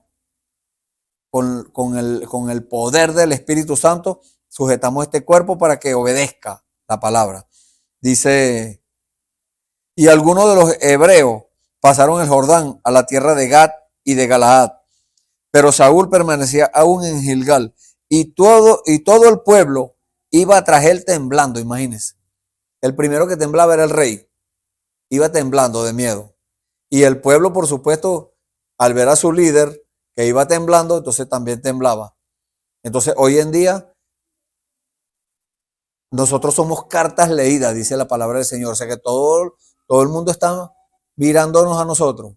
Speaker 4: con el poder del Espíritu Santo, sujetamos este cuerpo para que obedezca la palabra. Dice, y algunos de los hebreos pasaron el Jordán a la tierra de Gad y de Galaad, pero Saúl permanecía aún en Gilgal y todo el pueblo iba tras él temblando, imagínense. El primero que temblaba era el rey, iba temblando de miedo. Y el pueblo, por supuesto, al ver a su líder que iba temblando, entonces también temblaba. Entonces, hoy en día, nosotros somos cartas leídas, dice la palabra del Señor. O sea que todo el mundo está mirándonos a nosotros.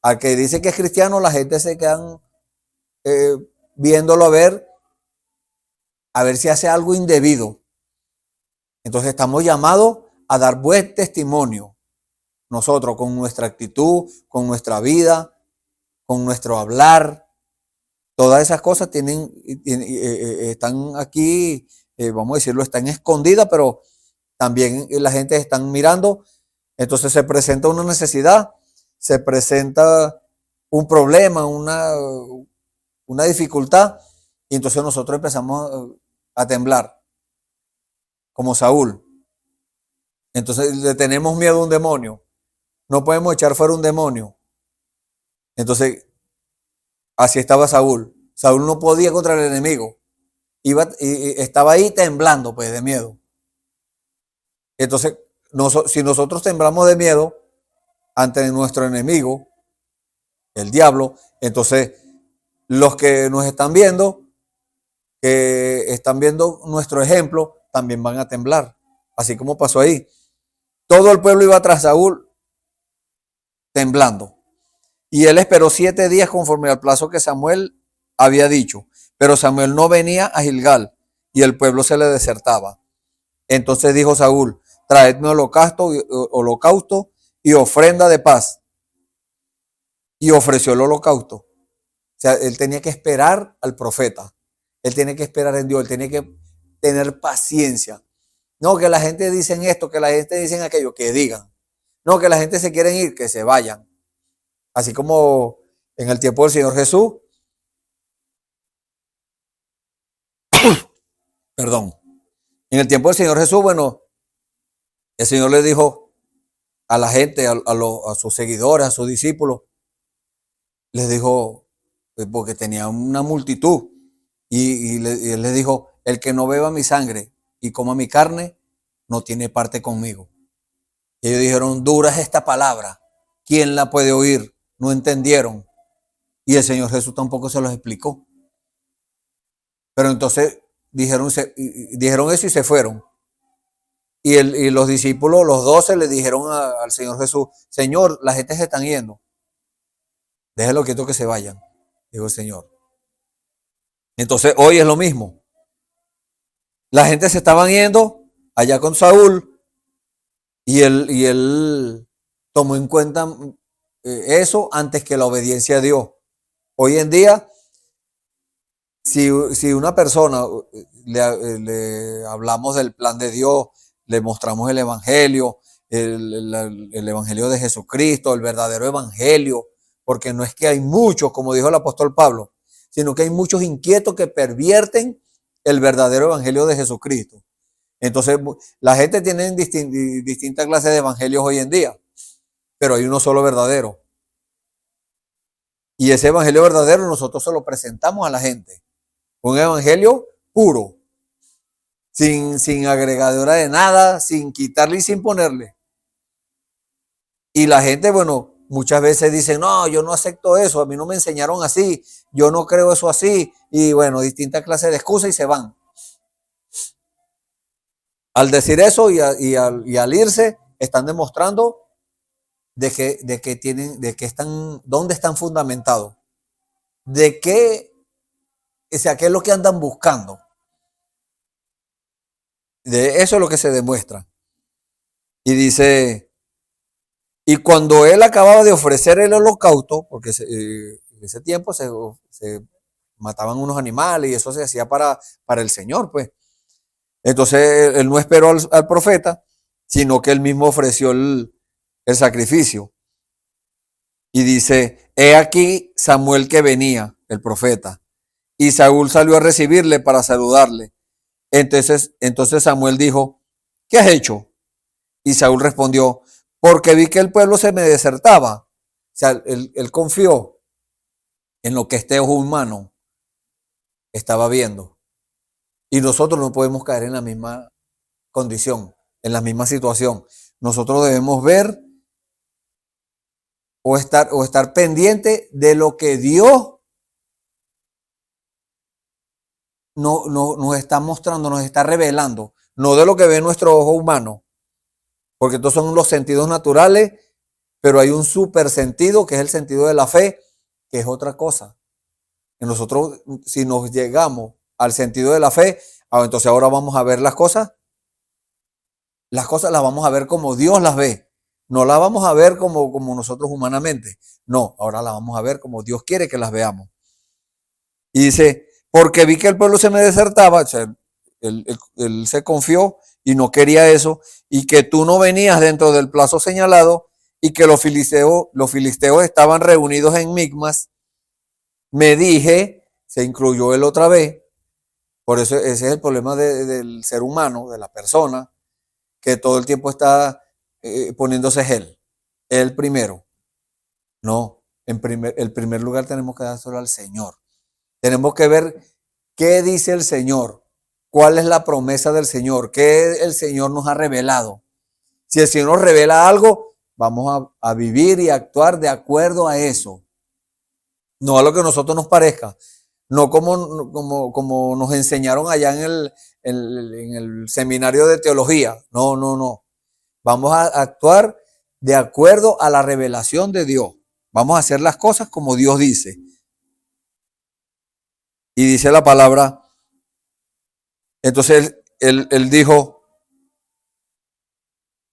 Speaker 4: Al que dice que es cristiano, la gente se quedan viéndolo a ver si hace algo indebido. Entonces estamos llamados a dar buen testimonio. Nosotros con nuestra actitud, con nuestra vida, con nuestro hablar. Todas esas cosas están aquí, vamos a decirlo, están escondidas, pero también la gente está mirando. Entonces se presenta una necesidad, se presenta un problema, una dificultad, y entonces nosotros empezamos a temblar, como Saúl. Entonces le tenemos miedo a un demonio. No podemos echar fuera un demonio. Entonces, así estaba Saúl. Saúl no podía contra el enemigo. Estaba ahí temblando, pues, de miedo. Entonces, si nosotros temblamos de miedo ante nuestro enemigo, el diablo, entonces los que nos están viendo, que están viendo nuestro ejemplo, también van a temblar. Así como pasó ahí. Todo el pueblo iba tras Saúl temblando. Y él esperó 7 días conforme al plazo que Samuel había dicho. Pero Samuel no venía a Gilgal y el pueblo se le desertaba. Entonces dijo Saúl: traedme holocausto y ofrenda de paz. Y ofreció el holocausto. O sea, él tenía que esperar al profeta. Él tenía que esperar en Dios. Él tenía que tener paciencia. No, que la gente dicen esto, que la gente dicen aquello, que digan. No, que la gente se quieren ir, que se vayan. Así como en el tiempo del Señor Jesús. Perdón. En el tiempo del Señor Jesús, bueno, el Señor le dijo a la gente, a sus seguidores, a sus discípulos, les dijo, porque tenía una multitud, y él les dijo: el que no beba mi sangre y coma mi carne, no tiene parte conmigo. Y ellos dijeron: dura es esta palabra, ¿quién la puede oír? No entendieron. Y el Señor Jesús tampoco se los explicó. Pero entonces dijeron eso y se fueron. Y los discípulos, los 12, le dijeron al Señor Jesús: Señor, la gente se están yendo. Déjenlo quieto que se vayan, dijo el Señor. Entonces hoy es lo mismo. La gente se estaban yendo allá con Saúl y él tomó en cuenta eso antes que la obediencia a Dios. Hoy en día, si una persona le hablamos del plan de Dios, le mostramos el evangelio, el evangelio de Jesucristo, el verdadero evangelio, porque no es que hay muchos, como dijo el apóstol Pablo, sino que hay muchos inquietos que pervierten el verdadero evangelio de Jesucristo. Entonces, la gente tiene distintas clases de evangelios hoy en día, pero hay uno solo verdadero. Y ese evangelio verdadero nosotros se lo presentamos a la gente. Un evangelio puro, sin agregadura de nada, sin quitarle y sin ponerle. Y la gente, bueno, muchas veces dicen: no, yo no acepto eso, a mí no me enseñaron así, yo no creo eso así. Y bueno, distintas clases de excusas y se van. Al decir eso y al irse, están demostrando dónde están fundamentados. ¿Qué es lo que andan buscando? De eso es lo que se demuestra. Y dice: y cuando él acababa de ofrecer el holocausto, porque en ese tiempo se mataban unos animales y eso se hacía para el Señor, pues. Entonces él no esperó al profeta, sino que él mismo ofreció el sacrificio. Y dice: he aquí Samuel que venía, el profeta. Y Saúl salió a recibirle para saludarle. Entonces Samuel dijo: ¿qué has hecho? Y Saúl respondió: porque vi que el pueblo se me desertaba. O sea, él confió en lo que este ojo humano estaba viendo. Y nosotros no podemos caer en la misma condición, en la misma situación. Nosotros debemos ver o estar pendiente de lo que Dios nos está mostrando, nos está revelando. no de lo que ve nuestro ojo humano, porque estos son los sentidos naturales, pero hay un super sentido que es el sentido de la fe, que es otra cosa. Que nosotros, si nos llegamos al sentido de la fe, entonces ahora vamos a ver las cosas las vamos a ver como Dios las ve. No las vamos a ver como nosotros humanamente. No, ahora las vamos a ver como Dios quiere que las veamos. Y dice, porque vi que el pueblo se me desertaba, o sea, él se confió y no quería eso, y que tú no venías dentro del plazo señalado, y que los filisteos estaban reunidos en Micmas, me dije, se incluyó él otra vez, por eso ese es el problema del ser humano, de la persona, que todo el tiempo está poniéndose él primero. No, el primer lugar tenemos que dárselo al Señor. Tenemos que ver qué dice el Señor, cuál es la promesa del Señor, qué el Señor nos ha revelado. Si el Señor nos revela algo, vamos a vivir y actuar de acuerdo a eso. No a lo que a nosotros nos parezca. No como nos enseñaron allá en el seminario de teología. No. Vamos a actuar de acuerdo a la revelación de Dios. Vamos a hacer las cosas como Dios dice. Y dice la palabra, entonces él dijo,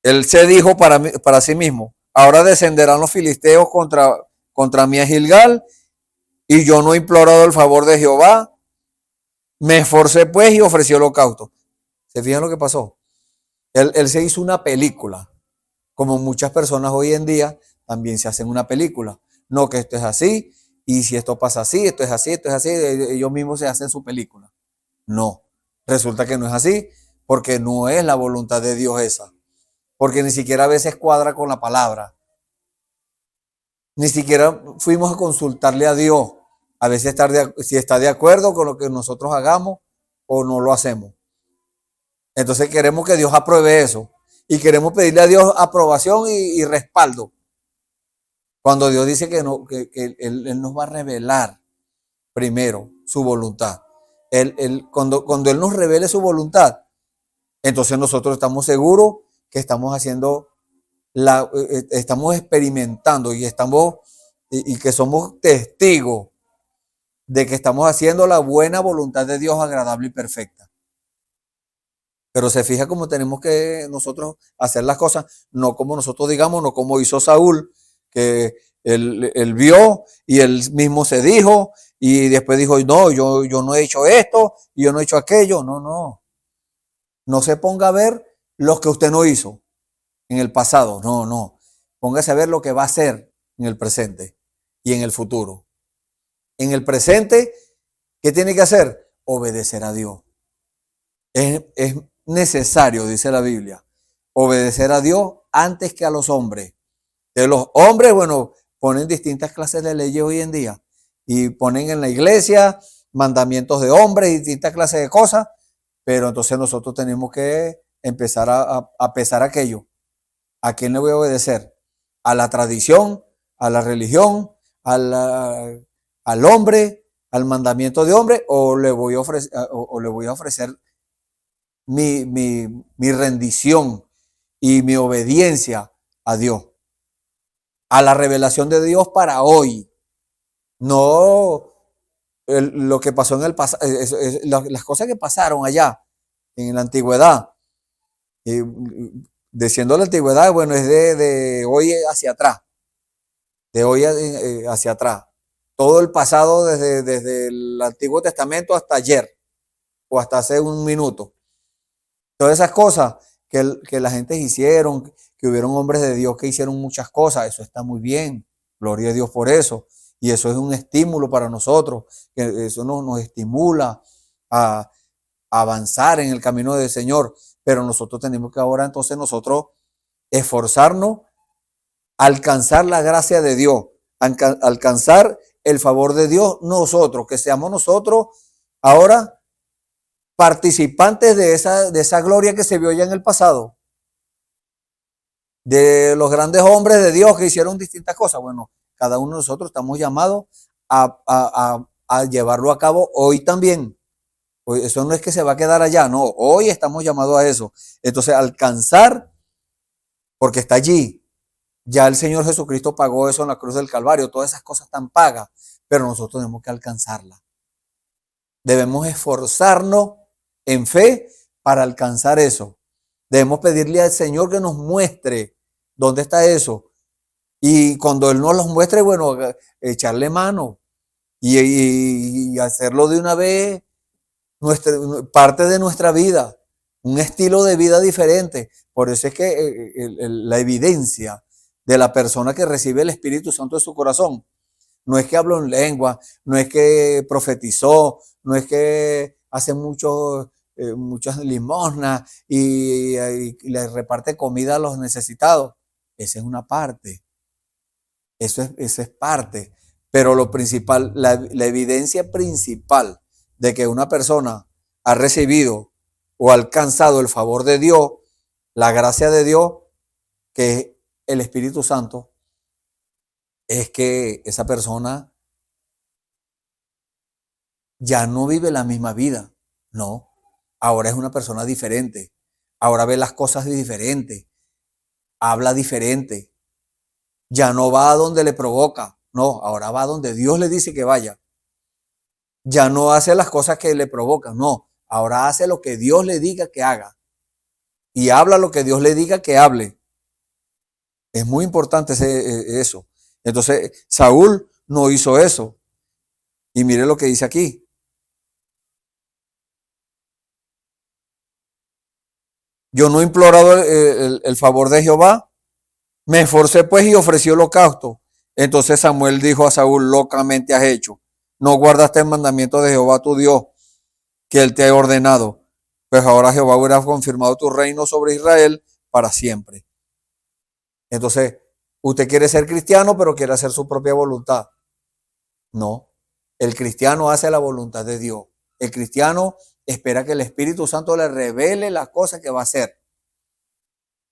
Speaker 4: él se dijo para sí mismo, ahora descenderán los filisteos contra mí a Gilgal, y yo no he implorado el favor de Jehová. Me esforcé pues y ofrecí holocausto. ¿Se fijan lo que pasó? Él se hizo una película. Como muchas personas hoy en día también se hacen una película. No, que esto es así, y si esto pasa así, esto es así, ellos mismos se hacen su película. No, resulta que no es así, porque no es la voluntad de Dios esa. Porque ni siquiera a veces cuadra con la palabra. Ni siquiera fuimos a consultarle a Dios. A veces si está de acuerdo con lo que nosotros hagamos o no lo hacemos. Entonces queremos que Dios apruebe eso. Y queremos pedirle a Dios aprobación y respaldo. Cuando Dios dice que Él nos va a revelar primero su voluntad. Cuando Él nos revele su voluntad, entonces nosotros estamos seguros que estamos haciendo, estamos experimentando y que somos testigos de que estamos haciendo la buena voluntad de Dios agradable y perfecta. Pero se fija cómo tenemos que nosotros hacer las cosas, no como nosotros digamos, no como hizo Saúl, que él vio y él mismo se dijo y después dijo, no, yo no he hecho esto y yo no he hecho aquello. No se ponga a ver lo que usted no hizo en el pasado, no. Póngase a ver lo que va a hacer en el presente y en el futuro. En el presente, ¿qué tiene que hacer? Obedecer a Dios. Es necesario, dice la Biblia, obedecer a Dios antes que a los hombres. De los hombres, bueno, ponen distintas clases de leyes hoy en día y ponen en la iglesia mandamientos de hombres y distintas clases de cosas, pero entonces nosotros tenemos que empezar a pesar aquello. ¿A quién le voy a obedecer? ¿A la tradición, a la religión, al hombre, al mandamiento de hombre, o le voy a ofrecer mi rendición y mi obediencia a Dios, a la revelación de Dios para hoy? No lo que pasó en el pasado, las cosas que pasaron allá en la antigüedad. Diciendo la antigüedad, bueno, es de hoy hacia atrás, de hoy hacia atrás. Todo el pasado desde el Antiguo Testamento hasta ayer o hasta hace un minuto. Todas esas cosas que la gente hicieron, que hubieron hombres de Dios que hicieron muchas cosas, eso está muy bien, gloria a Dios por eso. Y eso es un estímulo para nosotros, que eso nos estimula a avanzar en el camino del Señor. Pero nosotros tenemos que ahora entonces nosotros esforzarnos, alcanzar la gracia de Dios, alcanzar el favor de Dios, nosotros, que seamos nosotros ahora participantes de esa gloria que se vio ya en el pasado, de los grandes hombres de Dios que hicieron distintas cosas. Bueno, cada uno de nosotros estamos llamados a llevarlo a cabo hoy también. Eso no es que se va a quedar allá, no, hoy estamos llamados a eso. Entonces, alcanzar, porque está allí. Ya el Señor Jesucristo pagó eso en la cruz del Calvario, todas esas cosas están pagas, pero nosotros tenemos que alcanzarlas. Debemos esforzarnos en fe para alcanzar eso. Debemos pedirle al Señor que nos muestre dónde está eso. Y cuando Él nos los muestre, bueno, echarle mano y hacerlo de una vez parte de nuestra vida, un estilo de vida diferente. Por eso es que la evidencia de la persona que recibe el Espíritu Santo en su corazón no es que habló en lengua, no es que profetizó, no es que hace muchas limosnas y le reparte comida a los necesitados. Esa es una parte. Eso es parte. Pero lo principal, la evidencia principal de que una persona ha recibido o ha alcanzado el favor de Dios, la gracia de Dios, que es el Espíritu Santo, es que esa persona ya no vive la misma vida. No, ahora es una persona diferente. Ahora ve las cosas diferente, habla diferente. Ya no va a donde le provoca, no, ahora va a donde Dios le dice que vaya. Ya no hace las cosas que le provocan, no, ahora hace lo que Dios le diga que haga. Y habla lo que Dios le diga que hable. Es muy importante eso. Entonces, Saúl no hizo eso. Y mire lo que dice aquí. Yo no he implorado el favor de Jehová. Me esforcé pues y ofrecí holocausto. Entonces Samuel dijo a Saúl, locamente has hecho. No guardaste el mandamiento de Jehová tu Dios, que él te ha ordenado. Pues ahora Jehová hubiera confirmado tu reino sobre Israel para siempre. Entonces, usted quiere ser cristiano, pero quiere hacer su propia voluntad. No, el cristiano hace la voluntad de Dios. El cristiano espera que el Espíritu Santo le revele las cosas que va a hacer.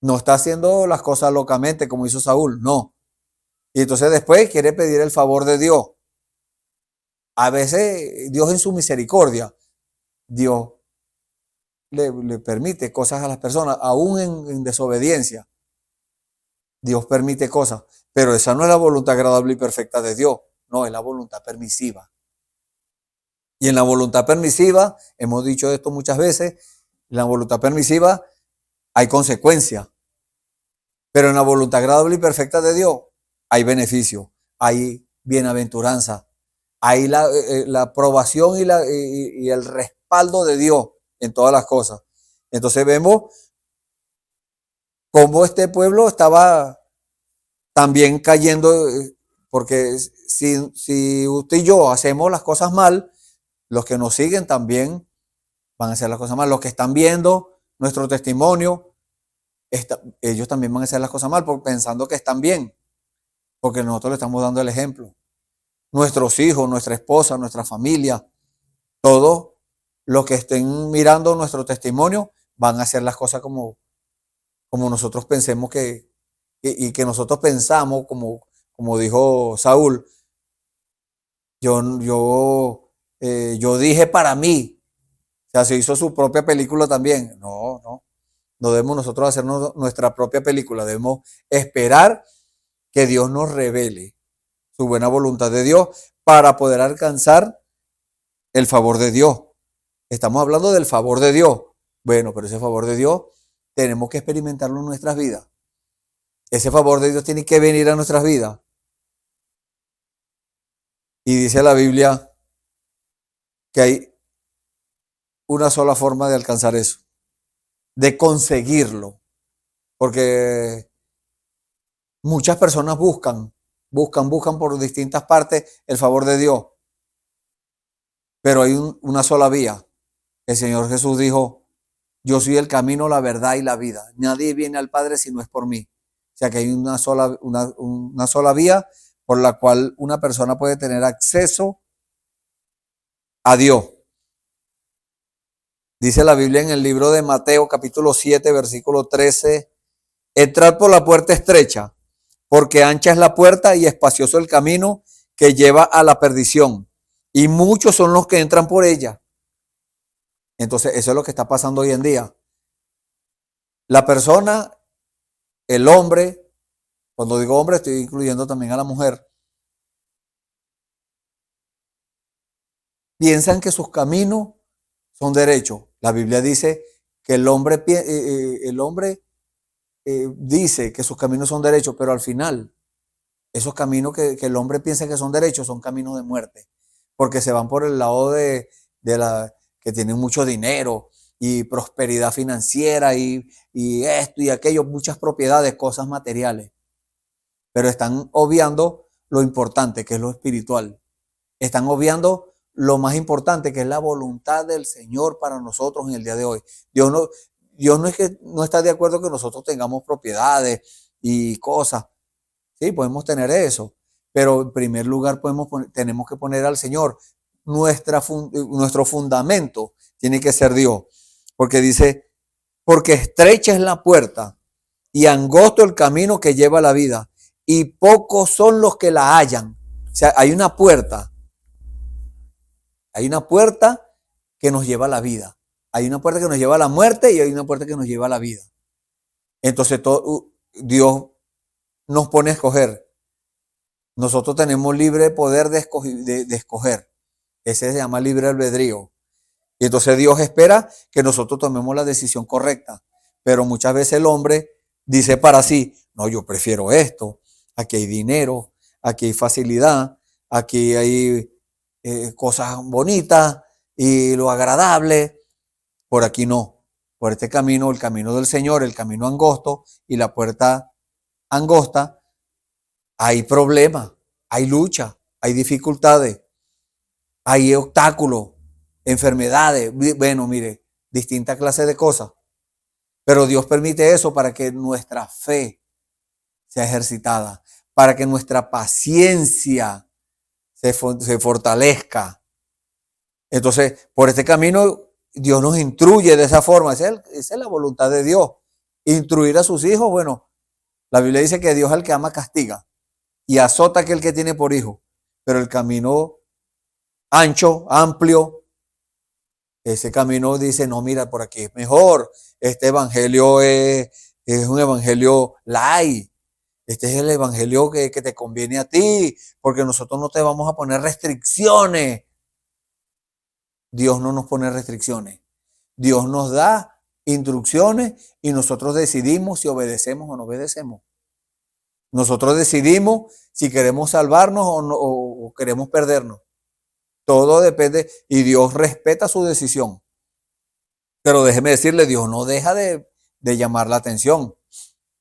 Speaker 4: No está haciendo las cosas locamente como hizo Saúl, no. Y entonces después quiere pedir el favor de Dios. A veces Dios en su misericordia, Dios le permite cosas a las personas, aún en desobediencia. Dios permite cosas, pero esa no es la voluntad agradable y perfecta de Dios, no, es la voluntad permisiva. Y en la voluntad permisiva, hemos dicho esto muchas veces, en la voluntad permisiva hay consecuencias, pero en la voluntad agradable y perfecta de Dios hay beneficio, hay bienaventuranza, hay la aprobación y el respaldo de Dios en todas las cosas. Entonces vemos cómo este pueblo también cayendo, porque si usted y yo hacemos las cosas mal, los que nos siguen también van a hacer las cosas mal. Los que están viendo nuestro testimonio, ellos también van a hacer las cosas mal pensando que están bien, porque nosotros le estamos dando el ejemplo. Nuestros hijos, nuestra esposa, nuestra familia, todos los que estén mirando nuestro testimonio van a hacer las cosas como nosotros pensemos y que nosotros pensamos, como dijo Saúl, yo dije para mí, o sea, se hizo su propia película también. No debemos nosotros hacernos nuestra propia película, debemos esperar que Dios nos revele su buena voluntad de Dios para poder alcanzar el favor de Dios. Estamos hablando del favor de Dios. Bueno, pero ese favor de Dios tenemos que experimentarlo en nuestras vidas. Ese favor de Dios tiene que venir a nuestras vidas. Y dice la Biblia que hay una sola forma de alcanzar eso, de conseguirlo. Porque muchas personas buscan por distintas partes el favor de Dios. Pero hay una sola vía. El Señor Jesús dijo, yo soy el camino, la verdad y la vida. Nadie viene al Padre si no es por mí. O sea que hay una sola vía por la cual una persona puede tener acceso a Dios. Dice la Biblia en el libro de Mateo, capítulo 7, versículo 13, entrad por la puerta estrecha, porque ancha es la puerta y espacioso el camino que lleva a la perdición, y muchos son los que entran por ella. Entonces, eso es lo que está pasando hoy en día. La persona, el hombre, cuando digo hombre estoy incluyendo también a la mujer, piensan que sus caminos son derechos. La Biblia dice que el hombre dice que sus caminos son derechos, pero al final esos caminos que el hombre piensa que son derechos son caminos de muerte, porque se van por el lado de la que tienen mucho dinero y prosperidad financiera y esto y aquello, muchas propiedades, cosas materiales, pero están obviando lo importante que es lo espiritual. Están obviando lo más importante que es la voluntad del Señor para nosotros en el día de hoy. Dios no es que no está de acuerdo que nosotros tengamos propiedades y cosas. Sí, podemos tener eso, pero en primer lugar tenemos que poner al Señor. Nuestro fundamento tiene que ser Dios, porque dice, porque estrecha es la puerta y angosto el camino que lleva a la vida, y pocos son los que la hallan. O sea, hay una puerta que nos lleva a la vida. Hay una puerta que nos lleva a la muerte y hay una puerta que nos lleva a la vida. Entonces Dios nos pone a escoger. Nosotros tenemos libre poder de escoger. Ese se llama libre albedrío. Y entonces Dios espera que nosotros tomemos la decisión correcta. Pero muchas veces el hombre dice para sí, no, yo prefiero esto. Aquí hay dinero, aquí hay facilidad, aquí hay cosas bonitas y lo agradable. Por aquí no. Por este camino, el camino del Señor, el camino angosto y la puerta angosta, hay problemas, hay lucha, hay dificultades, hay obstáculos, enfermedades, bueno, mire, distintas clases de cosas. Pero Dios permite eso para que nuestra fe sea ejercitada, para que nuestra paciencia se fortalezca. Entonces, por este camino, Dios nos instruye de esa forma. Esa es la voluntad de Dios. Instruir a sus hijos, bueno, la Biblia dice que Dios al que ama castiga y azota a aquel que tiene por hijo. Pero el camino ancho, amplio, ese camino dice, no, mira, por aquí es mejor. Este evangelio es un evangelio light. Este es el evangelio que te conviene a ti, porque nosotros no te vamos a poner restricciones. Dios no nos pone restricciones. Dios nos da instrucciones y nosotros decidimos si obedecemos o no obedecemos. Nosotros decidimos si queremos salvarnos o queremos perdernos. Todo depende y Dios respeta su decisión. Pero déjeme decirle, Dios no deja de llamar la atención.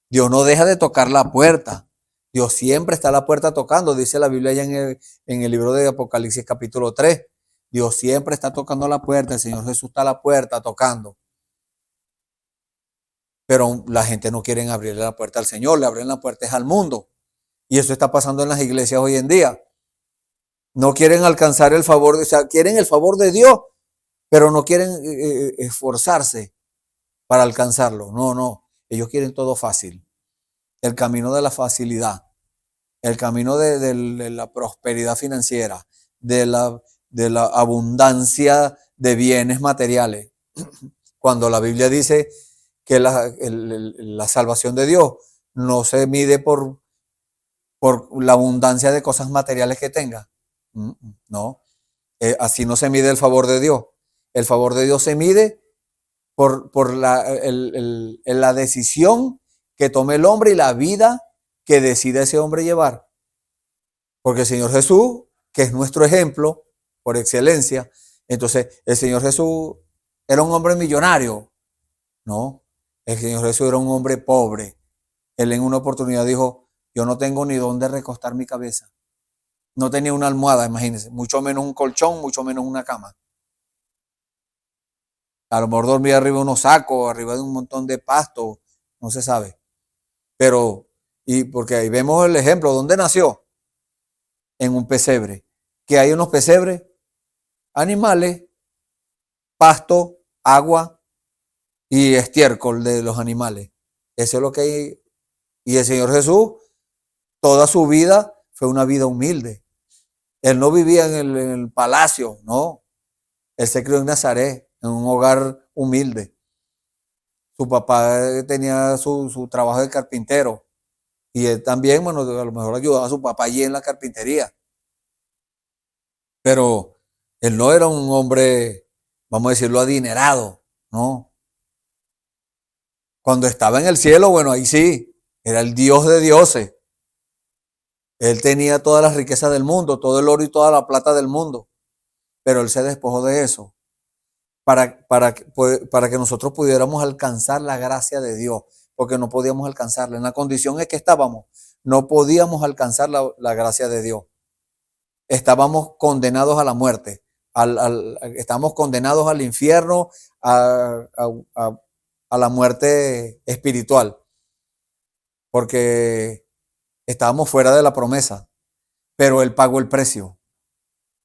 Speaker 4: Dios no deja de tocar la puerta. Dios siempre está a la puerta tocando, dice la Biblia allá en el libro de Apocalipsis capítulo 3. Dios siempre está tocando la puerta, el Señor Jesús está a la puerta tocando. Pero la gente no quiere abrirle la puerta al Señor, le abren la puerta al mundo. Y eso está pasando en las iglesias hoy en día. No quieren alcanzar el favor, o sea, quieren el favor de Dios, pero no quieren esforzarse para alcanzarlo. No, ellos quieren todo fácil. El camino de la facilidad, el camino de la prosperidad financiera, de la abundancia de bienes materiales. Cuando la Biblia dice que la salvación de Dios no se mide por la abundancia de cosas materiales que tenga. No, así no se mide el favor de Dios. El favor de Dios se mide por la decisión que tome el hombre y la vida que decide ese hombre llevar. Porque el Señor Jesús, que es nuestro ejemplo por excelencia, entonces el Señor Jesús era un hombre millonario. No, el Señor Jesús era un hombre pobre. Él en una oportunidad dijo, yo no tengo ni dónde recostar mi cabeza. No tenía una almohada, imagínense, mucho menos un colchón, mucho menos una cama. A lo mejor dormía arriba de unos sacos, arriba de un montón de pasto, no se sabe. Pero, y porque ahí vemos el ejemplo, ¿dónde nació? En un pesebre. ¿Qué hay en los pesebres? Animales, pasto, agua y estiércol de los animales. Eso es lo que hay. Y el Señor Jesús, toda su vida fue una vida humilde. Él no vivía en el palacio, no. Él se crió en Nazaret, en un hogar humilde. Su papá tenía su trabajo de carpintero y él también, bueno, a lo mejor ayudaba a su papá allí en la carpintería. Pero él no era un hombre, vamos a decirlo, adinerado, ¿no? Cuando estaba en el cielo, bueno, ahí sí, era el Dios de dioses. Él tenía todas las riquezas del mundo, todo el oro y toda la plata del mundo, pero él se despojó de eso para que nosotros pudiéramos alcanzar la gracia de Dios, porque no podíamos alcanzarla. En la condición en que estábamos, no podíamos alcanzar la gracia de Dios. Estábamos condenados a la muerte, estábamos condenados al infierno, a la muerte espiritual, porque estábamos fuera de la promesa, pero Él pagó el precio.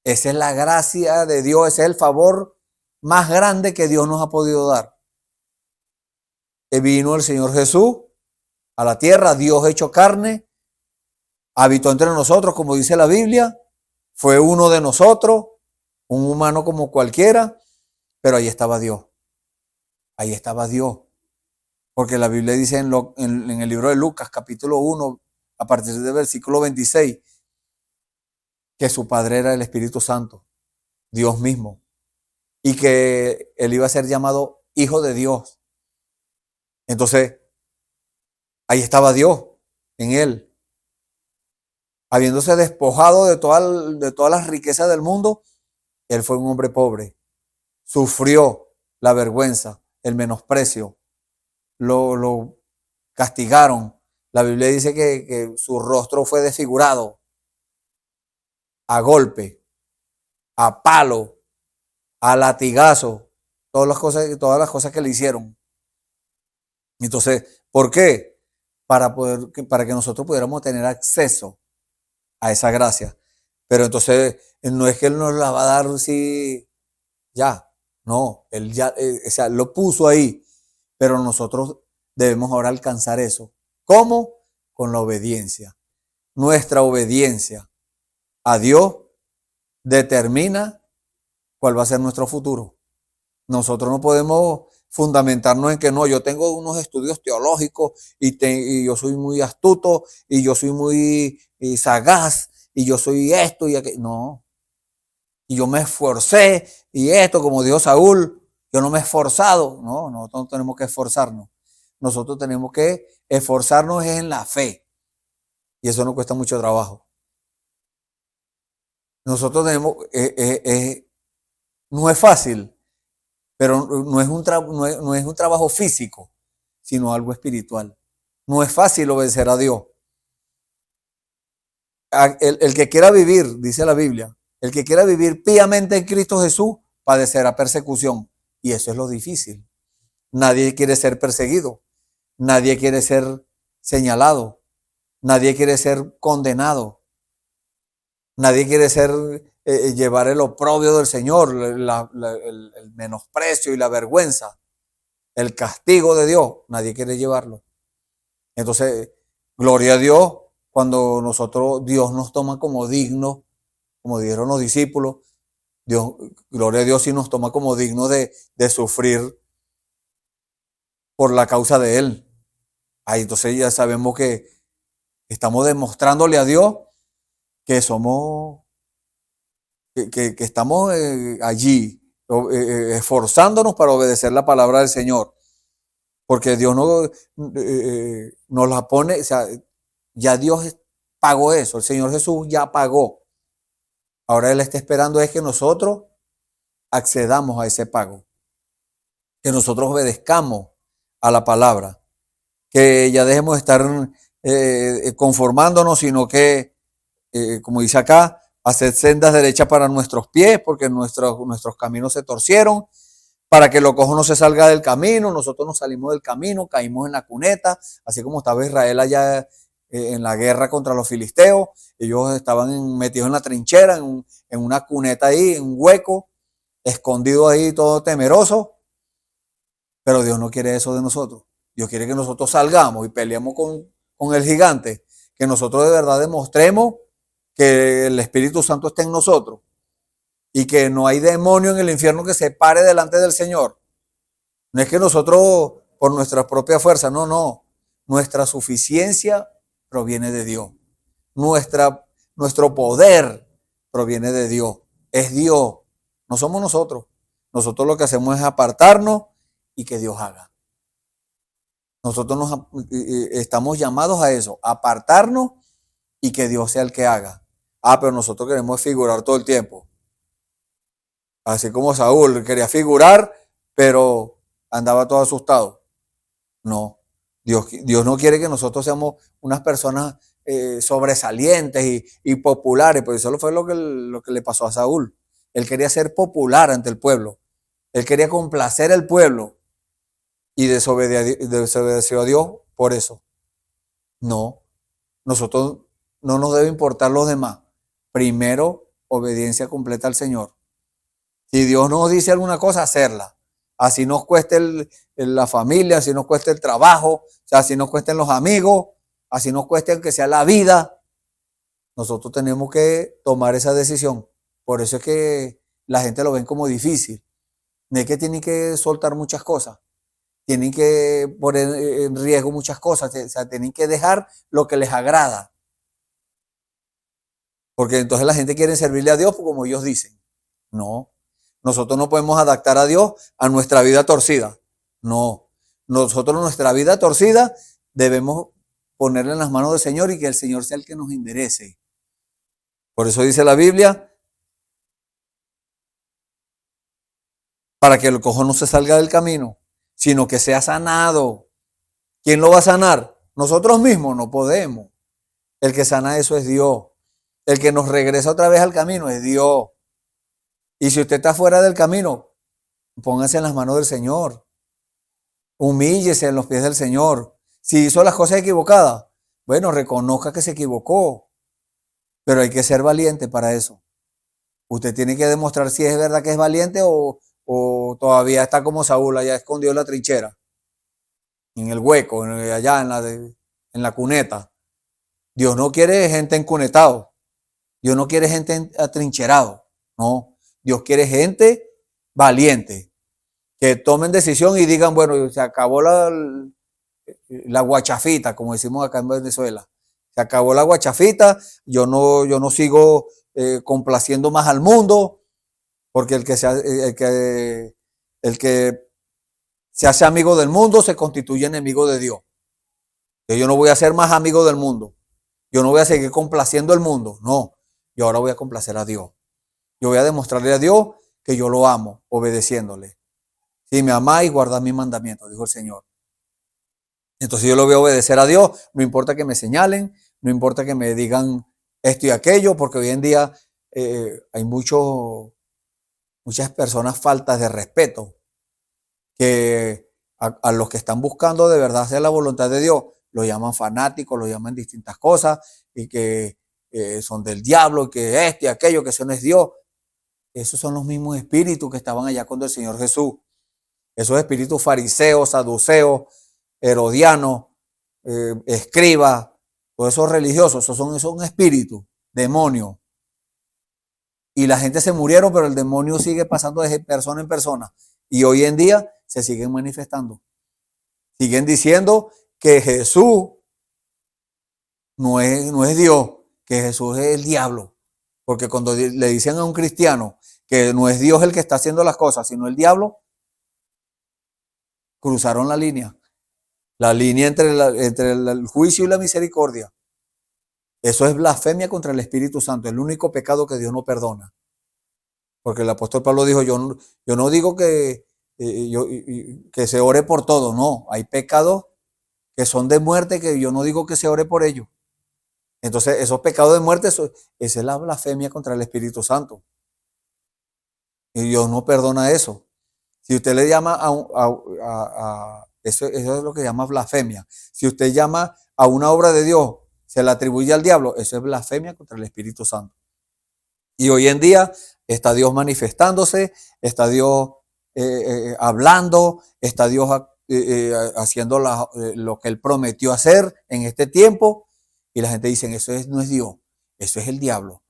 Speaker 4: Esa es la gracia de Dios, ese es el favor más grande que Dios nos ha podido dar. Vino el Señor Jesús a la tierra, Dios hecho carne, habitó entre nosotros, como dice la Biblia, fue uno de nosotros, un humano como cualquiera, pero ahí estaba Dios. Ahí estaba Dios. Porque la Biblia dice en el libro de Lucas, capítulo 1, a partir del versículo 26, que su padre era el Espíritu Santo, Dios mismo, y que él iba a ser llamado Hijo de Dios. Entonces, ahí estaba Dios en él. Habiéndose despojado de todas las riquezas del mundo, él fue un hombre pobre. Sufrió la vergüenza, el menosprecio. Lo castigaron. La Biblia dice que su rostro fue desfigurado a golpe, a palo, a latigazo, todas las cosas que le hicieron. Entonces, ¿por qué? Para que nosotros pudiéramos tener acceso a esa gracia. Pero entonces, no es que Él nos la va a dar si ya, no, Él ya, o sea, lo puso ahí, pero nosotros debemos ahora alcanzar eso. ¿Cómo? Con la obediencia. Nuestra obediencia a Dios determina cuál va a ser nuestro futuro. Nosotros no podemos fundamentarnos en que no, yo tengo unos estudios teológicos y yo soy muy astuto y yo soy muy sagaz y yo soy esto y aquello. No. Y yo me esforcé y esto, como dijo Saúl, yo no me he esforzado. No, nosotros no tenemos que esforzarnos. Nosotros tenemos que esforzarnos en la fe. Y eso nos cuesta mucho trabajo. Nosotros tenemos, no es fácil, pero no es un trabajo físico, sino algo espiritual. No es fácil obedecer a Dios. El que quiera vivir, dice la Biblia, el que quiera vivir piamente en Cristo Jesús, padecerá persecución. Y eso es lo difícil. Nadie quiere ser perseguido. Nadie quiere ser señalado. Nadie quiere ser condenado. Nadie quiere llevar el oprobio del Señor, el menosprecio y la vergüenza, el castigo de Dios. Nadie quiere llevarlo. Entonces, gloria a Dios cuando Dios nos toma como dignos, como dijeron los discípulos. Gloria a Dios si nos toma como dignos de sufrir por la causa de Él. Ahí entonces ya sabemos que estamos demostrándole a Dios que somos, que estamos allí esforzándonos para obedecer la palabra del Señor. Porque Dios nos la pone, o sea, ya Dios pagó eso, el Señor Jesús ya pagó. Ahora Él está esperando es que nosotros accedamos a ese pago, que nosotros obedezcamos a la palabra, que ya dejemos de estar conformándonos, sino que, como dice acá, hacer sendas derechas para nuestros pies, porque nuestros caminos se torcieron, para que lo cojo no se salga del camino. Nosotros nos salimos del camino, caímos en la cuneta, así como estaba Israel allá en la guerra contra los filisteos. Ellos estaban metidos en la trinchera, en una cuneta ahí, en un hueco, escondido ahí, todo temeroso. Pero Dios no quiere eso de nosotros. Dios quiere que nosotros salgamos y peleemos con el gigante, que nosotros de verdad demostremos que el Espíritu Santo está en nosotros y que no hay demonio en el infierno que se pare delante del Señor. No es que nosotros por nuestra propia fuerza, no, no. Nuestra suficiencia proviene de Dios. Nuestro poder proviene de Dios. Es Dios, no somos nosotros. Nosotros lo que hacemos es apartarnos y que Dios haga. Nosotros estamos llamados a eso, a apartarnos y que Dios sea el que haga. Pero nosotros queremos figurar todo el tiempo. Así como Saúl quería figurar, pero andaba todo asustado. No, Dios no quiere que nosotros seamos unas personas sobresalientes y populares, pero eso fue lo que le pasó a Saúl. Él quería ser popular ante el pueblo. Él quería complacer al pueblo y desobedeció a Dios por eso. No, nosotros no nos debe importar los demás. Primero, obediencia completa al Señor. Si Dios nos dice alguna cosa, hacerla. Así nos cueste la familia, así nos cueste el trabajo, o sea, así nos cuesten los amigos, así nos cueste aunque sea la vida. Nosotros tenemos que tomar esa decisión. Por eso es que la gente lo ven como difícil. No es que tienen que soltar muchas cosas. Tienen que poner en riesgo muchas cosas. O sea, tienen que dejar lo que les agrada. Porque entonces la gente quiere servirle a Dios como ellos dicen. No. Nosotros no podemos adaptar a Dios a nuestra vida torcida. No. Nosotros nuestra vida torcida debemos ponerla en las manos del Señor y que el Señor sea el que nos enderece. Por eso dice la Biblia, para que el cojo no se salga del camino, sino que sea sanado. ¿Quién lo va a sanar? Nosotros mismos no podemos. El que sana eso es Dios. El que nos regresa otra vez al camino es Dios. Y si usted está fuera del camino, póngase en las manos del Señor. Humíllese en los pies del Señor. Si hizo las cosas equivocadas, bueno, reconozca que se equivocó. Pero hay que ser valiente para eso. Usted tiene que demostrar si es verdad que es valiente o todavía está como Saúl, allá escondido en la trinchera, en el hueco, allá en la cuneta. Dios no quiere gente encunetado. Dios no quiere gente atrincherado. No. Dios quiere gente valiente. Que tomen decisión y digan, bueno, se acabó la guachafita, como decimos acá en Venezuela. Se acabó la guachafita, yo no sigo complaciendo más al mundo, porque el que se hace amigo del mundo se constituye enemigo de Dios. Yo no voy a ser más amigo del mundo. Yo no voy a seguir complaciendo al mundo. No, yo ahora voy a complacer a Dios. Yo voy a demostrarle a Dios que yo lo amo, obedeciéndole. Si me amáis, guardad mis mandamientos, dijo el Señor. Entonces yo lo voy a obedecer a Dios, no importa que me señalen, no importa que me digan esto y aquello, porque hoy en día hay muchas personas faltas de respeto, que a los que están buscando de verdad hacer la voluntad de Dios, lo llaman fanáticos, lo llaman distintas cosas, y que son del diablo, que este y aquello, que eso no es Dios. Esos son los mismos espíritus que estaban allá con el Señor Jesús. Esos espíritus fariseos, saduceos, herodianos, escribas, todos esos religiosos, esos son espíritus, demonios. Y la gente se murieron, pero el demonio sigue pasando de persona en persona. Y hoy en día se siguen manifestando. Siguen diciendo que Jesús no es Dios, que Jesús es el diablo. Porque cuando le dicen a un cristiano que no es Dios el que está haciendo las cosas, sino el diablo, cruzaron la línea entre el juicio y la misericordia. Eso es blasfemia contra el Espíritu Santo, el único pecado que Dios no perdona. Porque el apóstol Pablo dijo, yo no digo que se ore por todo, no, hay pecados que son de muerte que yo no digo que se ore por ellos. Entonces, esos pecados de muerte, esa es la blasfemia contra el Espíritu Santo. Y Dios no perdona eso. Si usted le llama eso es lo que llama blasfemia. Si usted llama a una obra de Dios, se la atribuye al diablo, eso es blasfemia contra el Espíritu Santo. Y hoy en día está Dios manifestándose, está Dios hablando, está Dios haciendo lo que Él prometió hacer en este tiempo. Y la gente dice, no es Dios, eso es el diablo.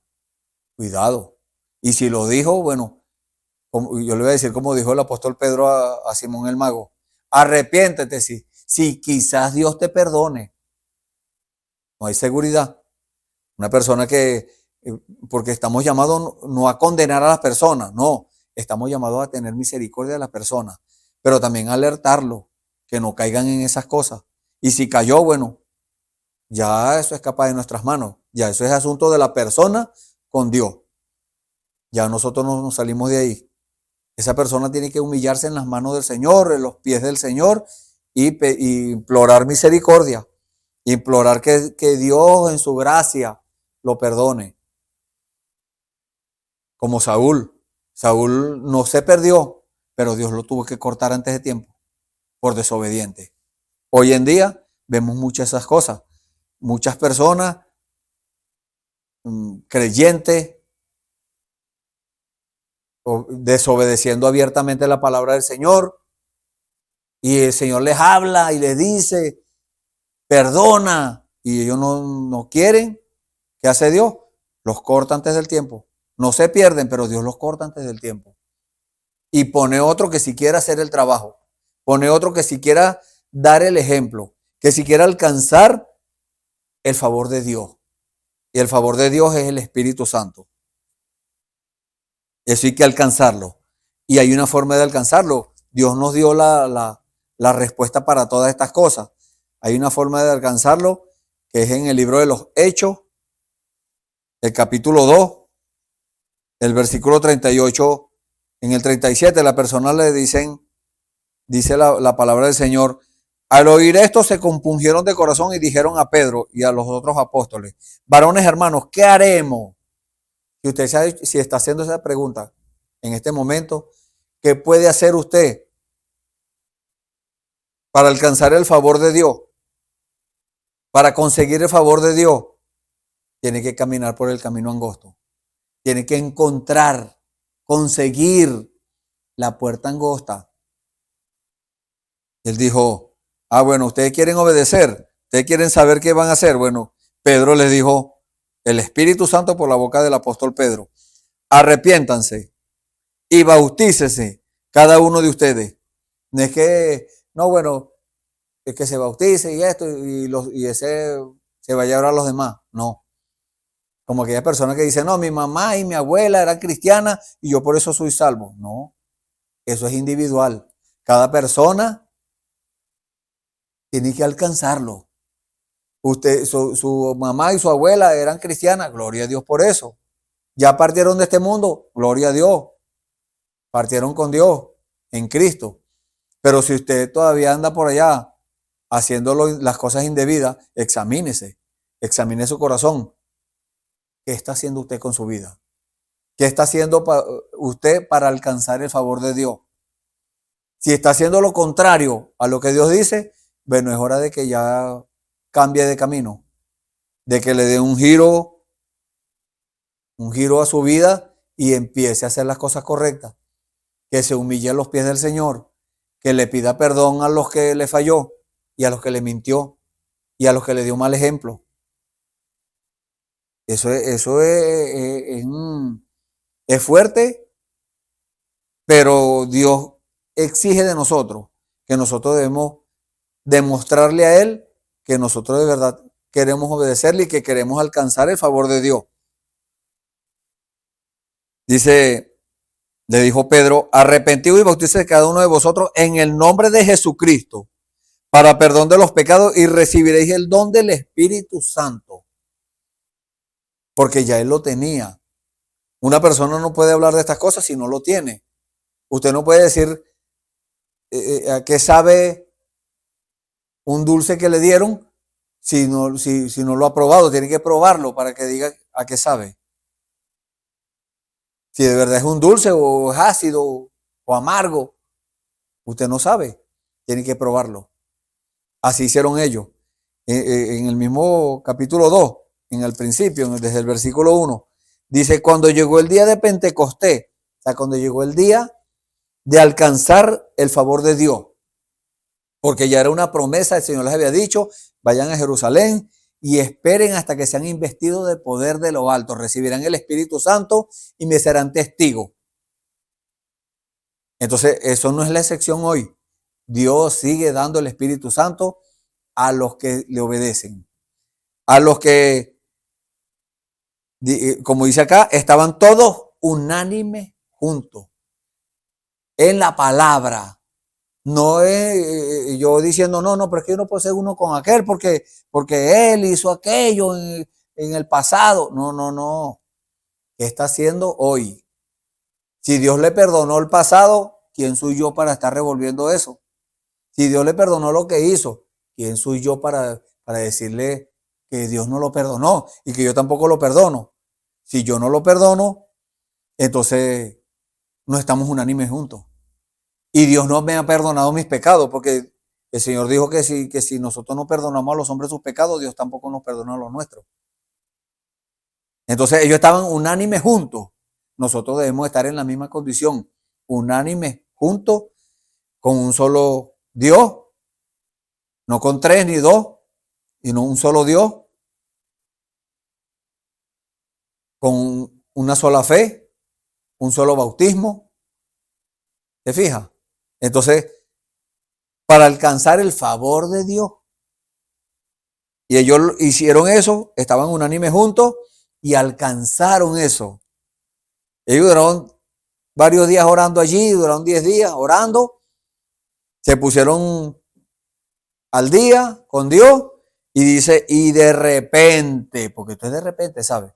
Speaker 4: Cuidado. Y si lo dijo, bueno, yo le voy a decir como dijo el apóstol Pedro a Simón el Mago, arrepiéntete si quizás Dios te perdone. No hay seguridad. Una persona porque estamos llamados no a condenar a las personas, no, estamos llamados a tener misericordia de las personas, pero también a alertarlo, que no caigan en esas cosas. Y si cayó, bueno, ya eso escapa de nuestras manos, ya eso es asunto de la persona con Dios. Ya nosotros no nos salimos de ahí. Esa persona tiene que humillarse en las manos del Señor, en los pies del Señor y implorar misericordia, implorar que Dios en su gracia lo perdone. Como Saúl. Saúl no se perdió, pero Dios lo tuvo que cortar antes de tiempo por desobediente. Hoy en día vemos muchas de esas cosas. Muchas personas creyentes desobedeciendo abiertamente la palabra del Señor, y el Señor les habla y les dice, perdona, y ellos no quieren. ¿Qué hace Dios? Los corta antes del tiempo. No se pierden, pero Dios los corta antes del tiempo. Y pone otro que si quiera hacer el trabajo, pone otro que si quiera dar el ejemplo, que si quiera alcanzar el favor de Dios. Y el favor de Dios es el Espíritu Santo. Eso hay que alcanzarlo. Y hay una forma de alcanzarlo. Dios nos dio la respuesta para todas estas cosas. Hay una forma de alcanzarlo que es en el libro de los Hechos, el capítulo 2, el versículo 38, en el 37, la persona le dice la palabra del Señor, al oír esto se compungieron de corazón y dijeron a Pedro y a los otros apóstoles, varones hermanos, ¿qué haremos? Si usted sabe, si está haciendo esa pregunta en este momento, ¿qué puede hacer usted para alcanzar el favor de Dios? Para conseguir el favor de Dios, tiene que caminar por el camino angosto. Tiene que encontrar, conseguir la puerta angosta. Él dijo, bueno, ustedes quieren obedecer, ustedes quieren saber qué van a hacer. Bueno, Pedro les dijo, el Espíritu Santo por la boca del apóstol Pedro, arrepiéntanse y bautícese cada uno de ustedes. No es que, no, bueno, es que se bautice y esto y ese se vaya a llevar a los demás. No. Como aquella persona que dice, no, mi mamá y mi abuela eran cristianas y yo por eso soy salvo. No, eso es individual. Cada persona tiene que alcanzarlo. Usted, su mamá y su abuela eran cristianas, gloria a Dios por eso. Ya partieron de este mundo, gloria a Dios. Partieron con Dios en Cristo. Pero si usted todavía anda por allá haciendo las cosas indebidas, examínese, examine su corazón. ¿Qué está haciendo usted con su vida? ¿Qué está haciendo usted para alcanzar el favor de Dios? Si está haciendo lo contrario a lo que Dios dice, bueno, es hora de que ya cambie de camino, de que le dé un giro a su vida y empiece a hacer las cosas correctas, que se humille a los pies del Señor, que le pida perdón a los que le falló y a los que le mintió y a los que le dio mal ejemplo. Eso es fuerte, pero Dios exige de nosotros que nosotros debemos demostrarle a Él que nosotros de verdad queremos obedecerle y que queremos alcanzar el favor de Dios. Dice, le dijo Pedro, arrepentido y bautícese cada uno de vosotros en el nombre de Jesucristo para perdón de los pecados y recibiréis el don del Espíritu Santo. Porque ya Él lo tenía. Una persona no puede hablar de estas cosas si no lo tiene. Usted no puede decir a qué sabe un dulce que le dieron si no lo ha probado. Tiene que probarlo para que diga a qué sabe. Si de verdad es un dulce o es ácido o amargo, usted no sabe. Tiene que probarlo. Así hicieron ellos. En el mismo capítulo 2, en el principio, desde el versículo 1, dice, cuando llegó el día de Pentecostés, o sea, cuando llegó el día de alcanzar el favor de Dios, porque ya era una promesa, el Señor les había dicho, vayan a Jerusalén y esperen hasta que sean investidos de poder de lo alto. Recibirán el Espíritu Santo y me serán testigos. Entonces, eso no es la excepción hoy. Dios sigue dando el Espíritu Santo a los que le obedecen. A los que, como dice acá, estaban todos unánimes juntos en la palabra. No es yo diciendo, no, pero es que yo no puedo ser uno con aquel porque él hizo aquello en el pasado. No. ¿Qué está haciendo hoy? Si Dios le perdonó el pasado, ¿quién soy yo para estar revolviendo eso? Si Dios le perdonó lo que hizo, ¿quién soy yo para decirle que Dios no lo perdonó y que yo tampoco lo perdono? Si yo no lo perdono, entonces no estamos unánimes juntos. Y Dios no me ha perdonado mis pecados, porque el Señor dijo que si nosotros no perdonamos a los hombres sus pecados, Dios tampoco nos perdona los nuestros. Entonces ellos estaban unánimes juntos. Nosotros debemos estar en la misma condición, unánimes juntos, con un solo Dios, no con tres ni dos, sino un solo Dios, con una sola fe, un solo bautismo. ¿Te fijas? Entonces, para alcanzar el favor de Dios. Y ellos hicieron eso, estaban unánimes juntos y alcanzaron eso. Ellos duraron varios días orando allí, duraron 10 días orando, se pusieron al día con Dios y dice, y de repente, porque esto es de repente, ¿sabes?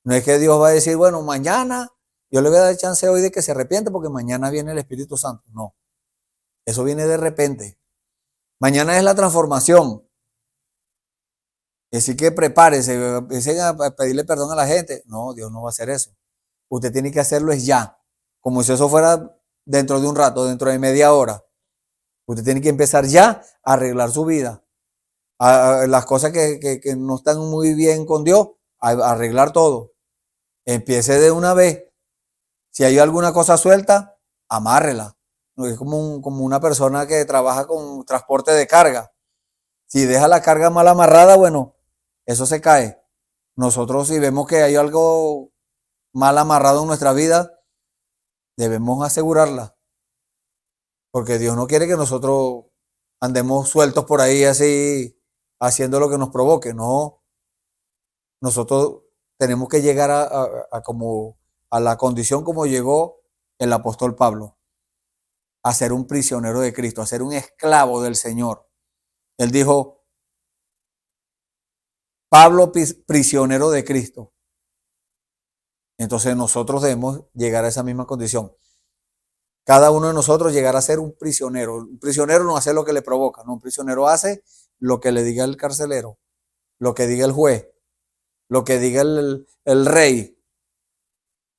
Speaker 4: No es que Dios va a decir, bueno, mañana yo le voy a dar chance hoy de que se arrepiente porque mañana viene el Espíritu Santo. No, eso viene de repente. Mañana es la transformación. Así que prepárese, empiecen a pedirle perdón a la gente. No, Dios no va a hacer eso. Usted tiene que hacerlo es ya. Como si eso fuera dentro de un rato, dentro de media hora. Usted tiene que empezar ya a arreglar su vida. A las cosas que no están muy bien con Dios, a arreglar todo. Empiece de una vez. Si hay alguna cosa suelta, amárrela. Es como una persona que trabaja con transporte de carga. Si deja la carga mal amarrada, bueno, eso se cae. Nosotros si vemos que hay algo mal amarrado en nuestra vida, debemos asegurarla. Porque Dios no quiere que nosotros andemos sueltos por ahí así, haciendo lo que nos provoque. No, nosotros tenemos que llegar a la condición como llegó el apóstol Pablo, a ser un prisionero de Cristo, a ser un esclavo del Señor. Él dijo, Pablo, prisionero de Cristo. Entonces nosotros debemos llegar a esa misma condición. Cada uno de nosotros llegar a ser un prisionero. Un prisionero no hace lo que le provoca, no, un prisionero hace lo que le diga el carcelero, lo que diga el juez, lo que diga el rey.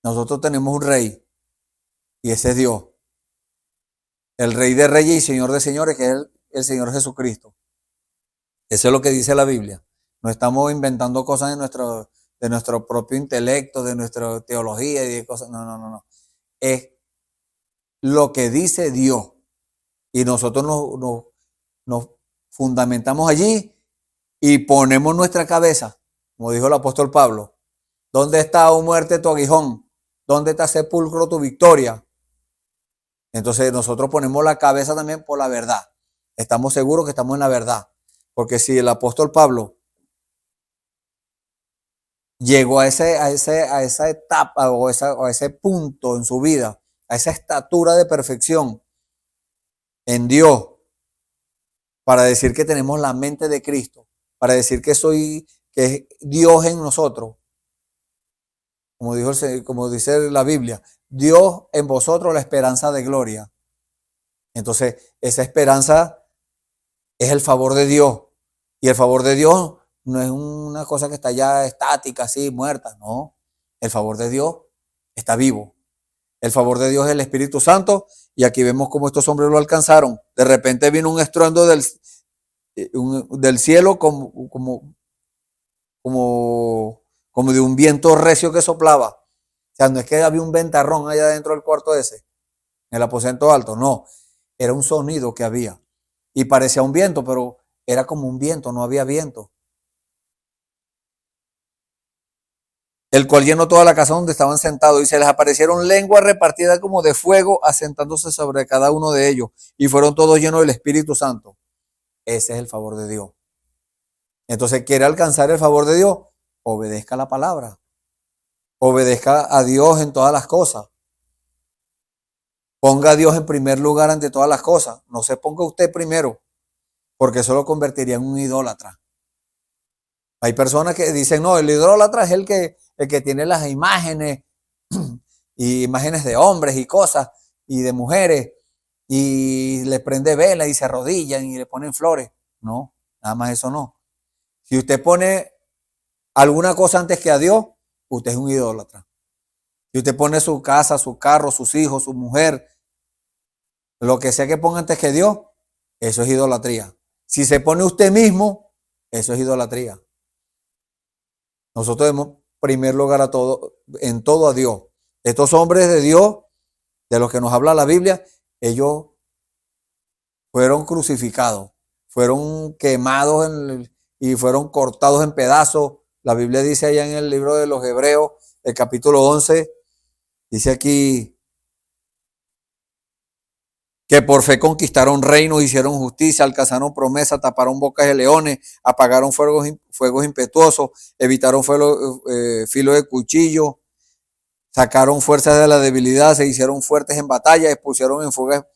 Speaker 4: Nosotros tenemos un rey y ese es Dios. El rey de reyes y señor de señores, que es el Señor Jesucristo. Eso es lo que dice la Biblia. No estamos inventando cosas de nuestro propio intelecto, de nuestra teología y de cosas. No. Es lo que dice Dios. Y nosotros nos fundamentamos allí y ponemos nuestra cabeza, como dijo el apóstol Pablo. ¿Dónde está, oh muerte, tu aguijón? ¿Dónde está, sepulcro, tu victoria? Entonces nosotros ponemos la cabeza también por la verdad. Estamos seguros que estamos en la verdad. Porque si el apóstol Pablo llegó a esa etapa o a ese punto en su vida, a esa estatura de perfección en Dios, para decir que tenemos la mente de Cristo, para decir que es Dios en nosotros, como dice la Biblia, Dios en vosotros la esperanza de gloria. Entonces, esa esperanza es el favor de Dios. Y el favor de Dios no es una cosa que está ya estática, así, muerta. No, el favor de Dios está vivo. El favor de Dios es el Espíritu Santo. Y aquí vemos cómo estos hombres lo alcanzaron. De repente vino un estruendo del cielo como de un viento recio que soplaba. O sea, no es que había un ventarrón allá dentro del cuarto ese, en el aposento alto. No, era un sonido que había. Y parecía un viento, pero era como un viento, no había viento. el cual llenó toda la casa donde estaban sentados, y se les aparecieron lenguas repartidas como de fuego, asentándose sobre cada uno de ellos, y fueron todos llenos del Espíritu Santo. Ese es el favor de Dios. Entonces, ¿quiere alcanzar el favor de Dios? Obedezca la palabra. Obedezca a Dios en todas las cosas. Ponga a Dios en primer lugar ante todas las cosas. No se ponga usted primero, porque eso lo convertiría en un idólatra. Hay personas que dicen, no, el idólatra es el que tiene las imágenes, y imágenes de hombres y cosas, y de mujeres, y le prende vela y se arrodillan y le ponen flores. No, nada más eso no. Si usted pone alguna cosa antes que a Dios, usted es un idólatra. Si usted pone su casa, su carro, sus hijos, su mujer, lo que sea que ponga antes que Dios, eso es idolatría. Si se pone usted mismo, eso es idolatría. Nosotros debemos primer lugar a todo, en todo a Dios. Estos hombres de Dios, de los que nos habla la Biblia, ellos fueron crucificados, fueron quemados y fueron cortados en pedazos. La Biblia dice allá en el libro de los Hebreos, el capítulo 11, dice aquí que por fe conquistaron reinos, hicieron justicia, alcanzaron promesa, taparon bocas de leones, apagaron fuegos impetuosos, evitaron filo de cuchillo, sacaron fuerzas de la debilidad, se hicieron fuertes en batalla, expusieron en fuga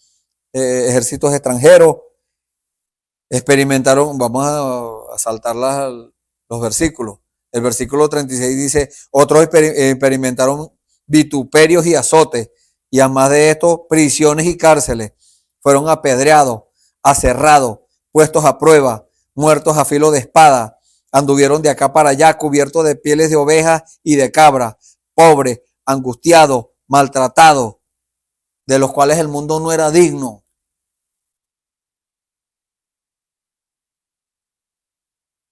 Speaker 4: ejércitos extranjeros, experimentaron, vamos a saltar los versículos. El versículo 36 dice, otros experimentaron vituperios y azotes, y además de esto, prisiones y cárceles. Fueron apedreados, aserrados, puestos a prueba, muertos a filo de espada. Anduvieron de acá para allá, cubiertos de pieles de ovejas y de cabras, pobres, angustiados, maltratados, de los cuales el mundo no era digno.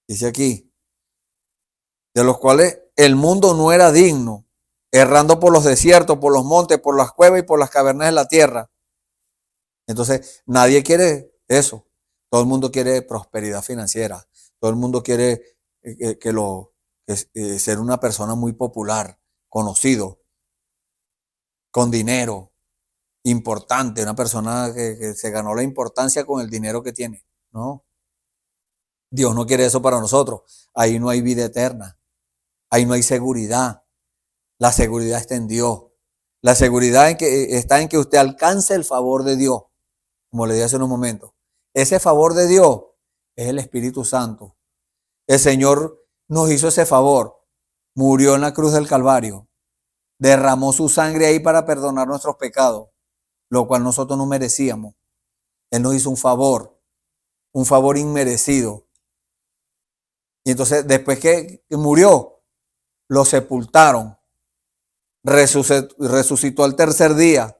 Speaker 4: Dice aquí, de los cuales el mundo no era digno, errando por los desiertos, por los montes, por las cuevas y por las cavernas de la tierra. Entonces, nadie quiere eso. Todo el mundo quiere prosperidad financiera. Todo el mundo quiere ser una persona muy popular, conocido, con dinero, importante, una persona que se ganó la importancia con el dinero que tiene. No. Dios no quiere eso para nosotros. Ahí no hay vida eterna. Ahí no hay seguridad. La seguridad está en Dios. La seguridad está en que usted alcance el favor de Dios. Como le dije hace unos momentos. Ese favor de Dios es el Espíritu Santo. El Señor nos hizo ese favor. Murió en la cruz del Calvario. Derramó su sangre ahí para perdonar nuestros pecados, lo cual nosotros no merecíamos. Él nos hizo un favor inmerecido. Y entonces, después que murió, lo sepultaron. Resucitó al tercer día.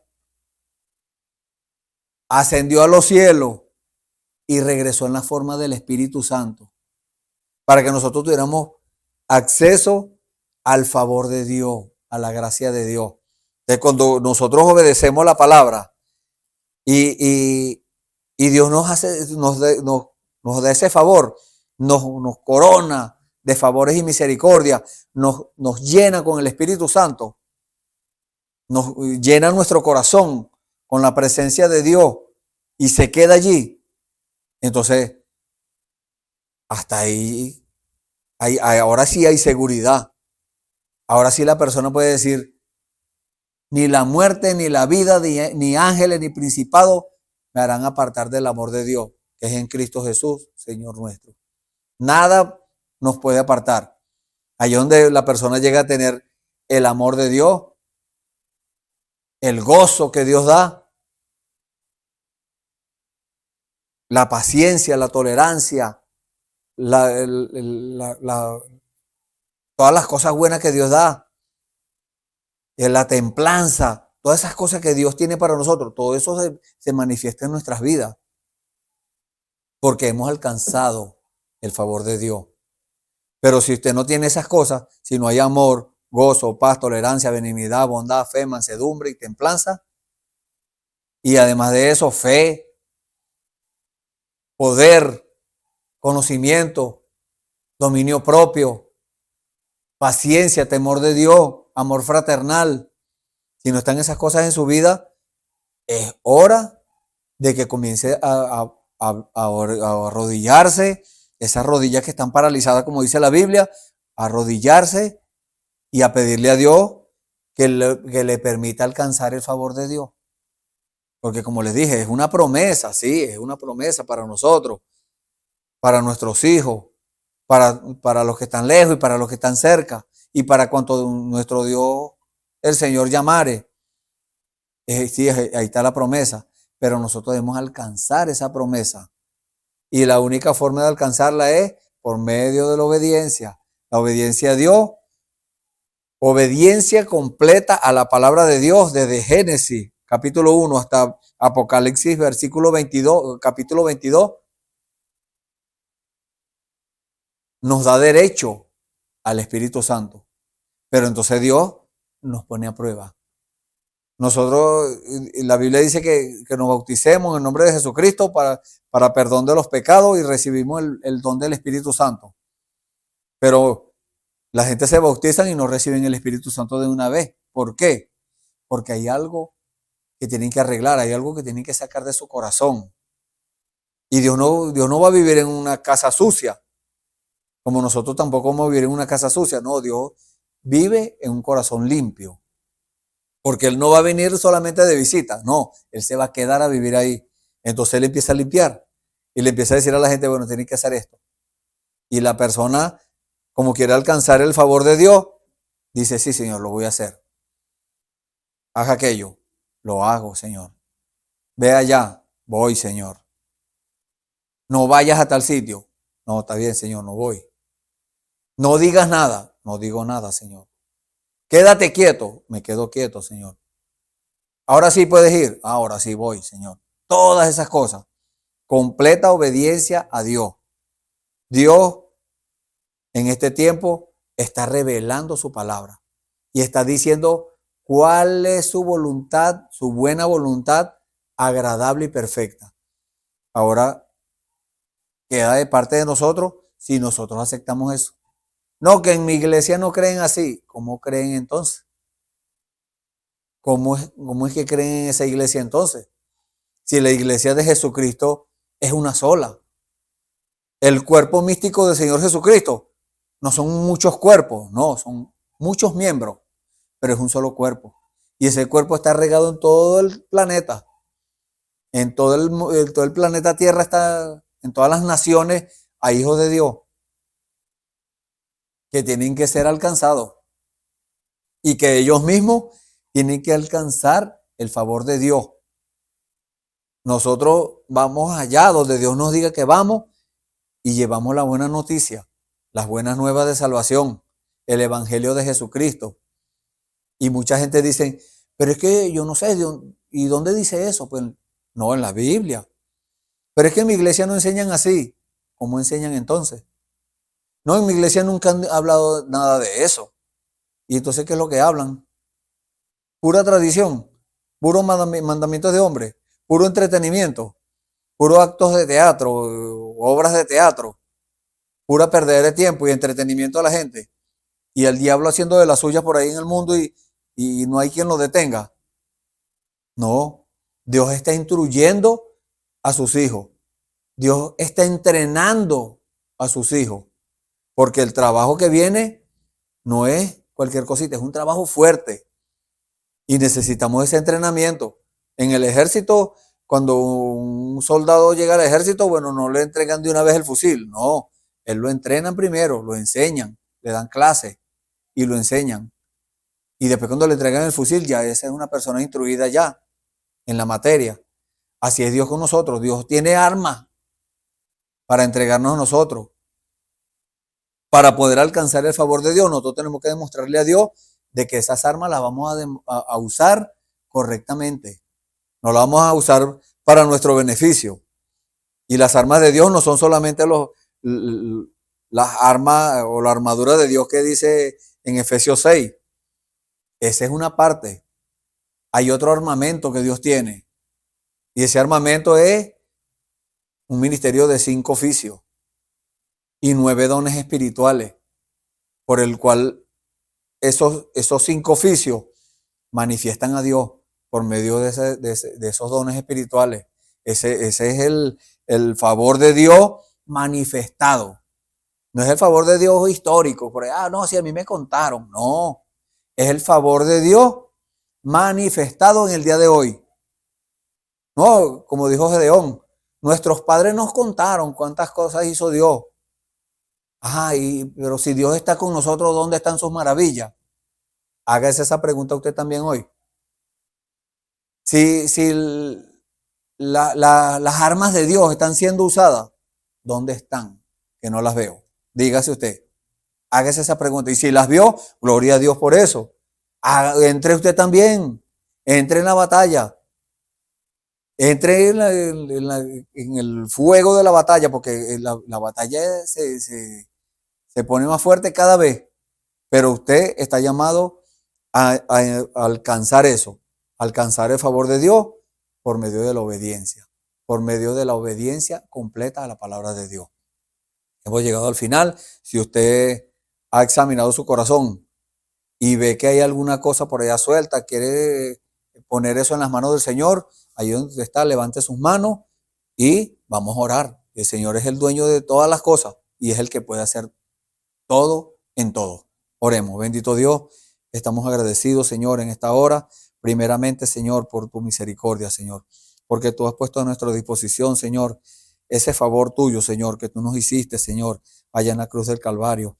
Speaker 4: Ascendió a los cielos y regresó en la forma del Espíritu Santo para que nosotros tuviéramos acceso al favor de Dios, a la gracia de Dios. Entonces, cuando nosotros obedecemos la palabra y Dios nos da ese favor, nos corona de favores y misericordia, nos llena con el Espíritu Santo, nos llena nuestro corazón con la presencia de Dios y se queda allí. Entonces, hasta ahí, ahora sí hay seguridad. Ahora sí la persona puede decir, ni la muerte, ni la vida, ni ángeles, ni principados me harán apartar del amor de Dios, que es en Cristo Jesús, Señor nuestro. Nada nos puede apartar. Allí donde la persona llega a tener el amor de Dios, el gozo que Dios da, la paciencia, la tolerancia, todas las cosas buenas que Dios da, la templanza, todas esas cosas que Dios tiene para nosotros, todo eso se manifiesta en nuestras vidas, porque hemos alcanzado el favor de Dios. Pero si usted no tiene esas cosas, si no hay amor, gozo, paz, tolerancia, benignidad, bondad, fe, mansedumbre y templanza, y además de eso, fe, poder, conocimiento, dominio propio, paciencia, temor de Dios, amor fraternal. Si no están esas cosas en su vida, es hora de que comience a arrodillarse, esas rodillas que están paralizadas, como dice la Biblia, a arrodillarse y a pedirle a Dios que le permita alcanzar el favor de Dios. Porque como les dije, es una promesa, sí, es una promesa para nosotros, para nuestros hijos, para los que están lejos y para los que están cerca, y para cuanto nuestro Dios, el Señor, llamare. Sí, ahí está la promesa, pero nosotros debemos alcanzar esa promesa. Y la única forma de alcanzarla es por medio de la obediencia a Dios, obediencia completa a la palabra de Dios desde Génesis, capítulo 1 hasta Apocalipsis, versículo 22, capítulo 22, nos da derecho al Espíritu Santo. Pero entonces Dios nos pone a prueba. Nosotros, la Biblia dice que nos bauticemos en el nombre de Jesucristo para perdón de los pecados y recibimos el don del Espíritu Santo. Pero la gente se bautizan y no reciben el Espíritu Santo de una vez. ¿Por qué? Porque hay algo que tienen que arreglar, hay algo que tienen que sacar de su corazón. Y Dios no va a vivir en una casa sucia, como nosotros tampoco vamos a vivir en una casa sucia. No, Dios vive en un corazón limpio. Porque Él no va a venir solamente de visita, no, Él se va a quedar a vivir ahí. Entonces Él empieza a limpiar y le empieza a decir a la gente, bueno, tienen que hacer esto. Y la persona, como quiere alcanzar el favor de Dios, dice, sí, Señor, lo voy a hacer. Haga aquello, lo hago, Señor. Ve allá, voy, Señor. No vayas a tal sitio. No, está bien, Señor, no voy. No digas nada. No digo nada, Señor. Quédate quieto. Me quedo quieto, Señor. Ahora sí puedes ir. Ahora sí voy, Señor. Todas esas cosas. Completa obediencia a Dios. Dios en este tiempo está revelando su palabra y está diciendo cuál es su voluntad, su buena voluntad, agradable y perfecta. Ahora queda de parte de nosotros si nosotros aceptamos eso. No, que en mi iglesia no creen así. ¿Cómo creen entonces? ¿Cómo es que creen en esa iglesia entonces? Si la iglesia de Jesucristo es una sola. El cuerpo místico del Señor Jesucristo no son muchos cuerpos, no, son muchos miembros, pero es un solo cuerpo. Y ese cuerpo está regado en todo el planeta. En todo el planeta Tierra está, en todas las naciones, hay hijos de Dios que tienen que ser alcanzados y que ellos mismos tienen que alcanzar el favor de Dios. Nosotros vamos allá donde Dios nos diga que vamos y llevamos la buena noticia, las buenas nuevas de salvación, el evangelio de Jesucristo. Y mucha gente dice, pero es que yo no sé, ¿y dónde dice eso? Pues no, en la Biblia. Pero es que en mi iglesia no enseñan así. ¿Cómo enseñan entonces? No, en mi iglesia nunca han hablado nada de eso. ¿Y entonces qué es lo que hablan? Pura tradición, puros mandamientos de hombres, puro entretenimiento, puros actos de teatro, obras de teatro, pura perder de tiempo y entretenimiento a la gente. Y el diablo haciendo de las suyas por ahí en el mundo y no hay quien lo detenga. No, Dios está instruyendo a sus hijos. Dios está entrenando a sus hijos. Porque el trabajo que viene no es cualquier cosita, es un trabajo fuerte. Y necesitamos ese entrenamiento. En el ejército, cuando un soldado llega al ejército, bueno, no le entregan de una vez el fusil. No, él lo entrenan primero, lo enseñan, le dan clases y lo enseñan. Y después cuando le entregan el fusil, ya esa es una persona instruida ya en la materia. Así es Dios con nosotros. Dios tiene armas para entregarnos a nosotros. Para poder alcanzar el favor de Dios, nosotros tenemos que demostrarle a Dios de que esas armas las vamos a usar correctamente. No las vamos a usar para nuestro beneficio. Y las armas de Dios no son solamente las armas o la armadura de Dios que dice en Efesios 6. Esa es una parte. Hay otro armamento que Dios tiene. Y ese armamento es un ministerio de 5 oficios y 9 dones espirituales, por el cual esos 5 oficios manifiestan a Dios por medio de esos dones espirituales. Ese es el favor de Dios manifestado. No es el favor de Dios histórico, por ahí, no, si a mí me contaron. No, es el favor de Dios manifestado en el día de hoy. No, como dijo Gedeón, nuestros padres nos contaron cuántas cosas hizo Dios. Pero si Dios está con nosotros, ¿dónde están sus maravillas? Hágase esa pregunta usted también hoy. Si las armas de Dios están siendo usadas, ¿dónde están? Que no las veo. Dígase usted. Hágase esa pregunta. Y si las vio, gloria a Dios por eso. Entre usted también. Entre en la batalla. Entre en el fuego de la batalla, porque la batalla se pone más fuerte cada vez. Pero usted está llamado a alcanzar eso. Alcanzar el favor de Dios por medio de la obediencia. Por medio de la obediencia completa a la palabra de Dios. Hemos llegado al final. Si usted ha examinado su corazón y ve que hay alguna cosa por allá suelta, quiere poner eso en las manos del Señor, ahí donde usted está, levante sus manos y vamos a orar. El Señor es el dueño de todas las cosas y es el que puede hacer todo en todo. Oremos. Bendito Dios, estamos agradecidos, Señor, en esta hora. Primeramente, Señor, por tu misericordia, Señor, porque tú has puesto a nuestra disposición, Señor, ese favor tuyo, Señor, que tú nos hiciste, Señor, allá en la cruz del Calvario.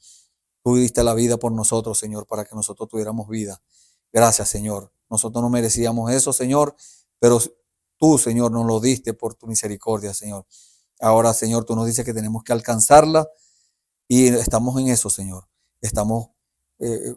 Speaker 4: Tú diste la vida por nosotros, Señor, para que nosotros tuviéramos vida. Gracias, Señor. Nosotros no merecíamos eso, Señor, pero tú, Señor, nos lo diste por tu misericordia, Señor. Ahora, Señor, tú nos dices que tenemos que alcanzarla y estamos en eso, Señor. Estamos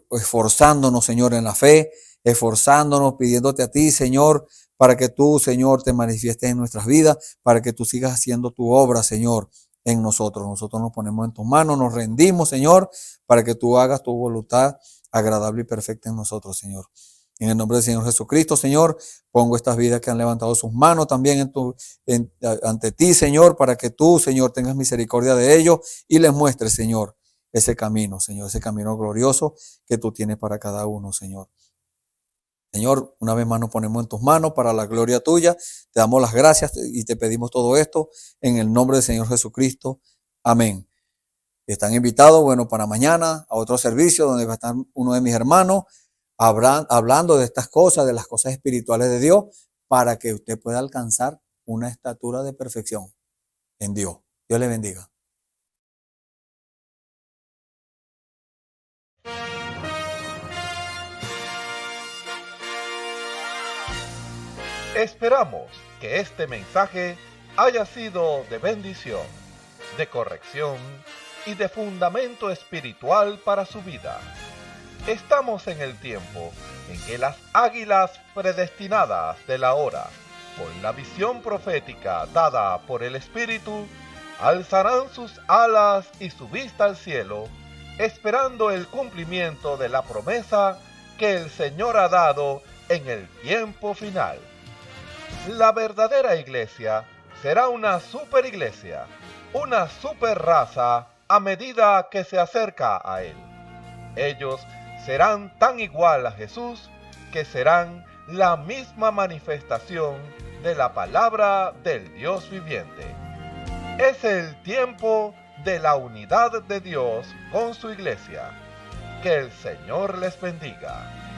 Speaker 4: esforzándonos, Señor, en la fe, esforzándonos, pidiéndote a ti, Señor, para que tú, Señor, te manifiestes en nuestras vidas, para que tú sigas haciendo tu obra, Señor, en nosotros. Nosotros nos ponemos en tus manos, nos rendimos, Señor, para que tú hagas tu voluntad agradable y perfecta en nosotros, Señor. En el nombre del Señor Jesucristo, Señor, pongo estas vidas que han levantado sus manos también ante ti, Señor, para que tú, Señor, tengas misericordia de ellos y les muestres, Señor, ese camino, Señor, ese camino glorioso que tú tienes para cada uno, Señor. Señor, una vez más nos ponemos en tus manos para la gloria tuya. Te damos las gracias y te pedimos todo esto en el nombre del Señor Jesucristo. Amén. Están invitados, bueno, para mañana a otro servicio donde va a estar uno de mis hermanos hablando de estas cosas, de las cosas espirituales de Dios, para que usted pueda alcanzar una estatura de perfección en Dios. Dios le bendiga.
Speaker 1: Esperamos que este mensaje haya sido de bendición, de corrección y de fundamento espiritual para su vida. Estamos en el tiempo en que las águilas predestinadas de la hora, con la visión profética dada por el Espíritu, alzarán sus alas y su vista al cielo, esperando el cumplimiento de la promesa que el Señor ha dado en el tiempo final. La verdadera iglesia será una superiglesia, una superraza a medida que se acerca a Él. Ellos serán tan igual a Jesús que serán la misma manifestación de la palabra del Dios viviente. Es el tiempo de la unidad de Dios con su iglesia. Que el Señor les bendiga.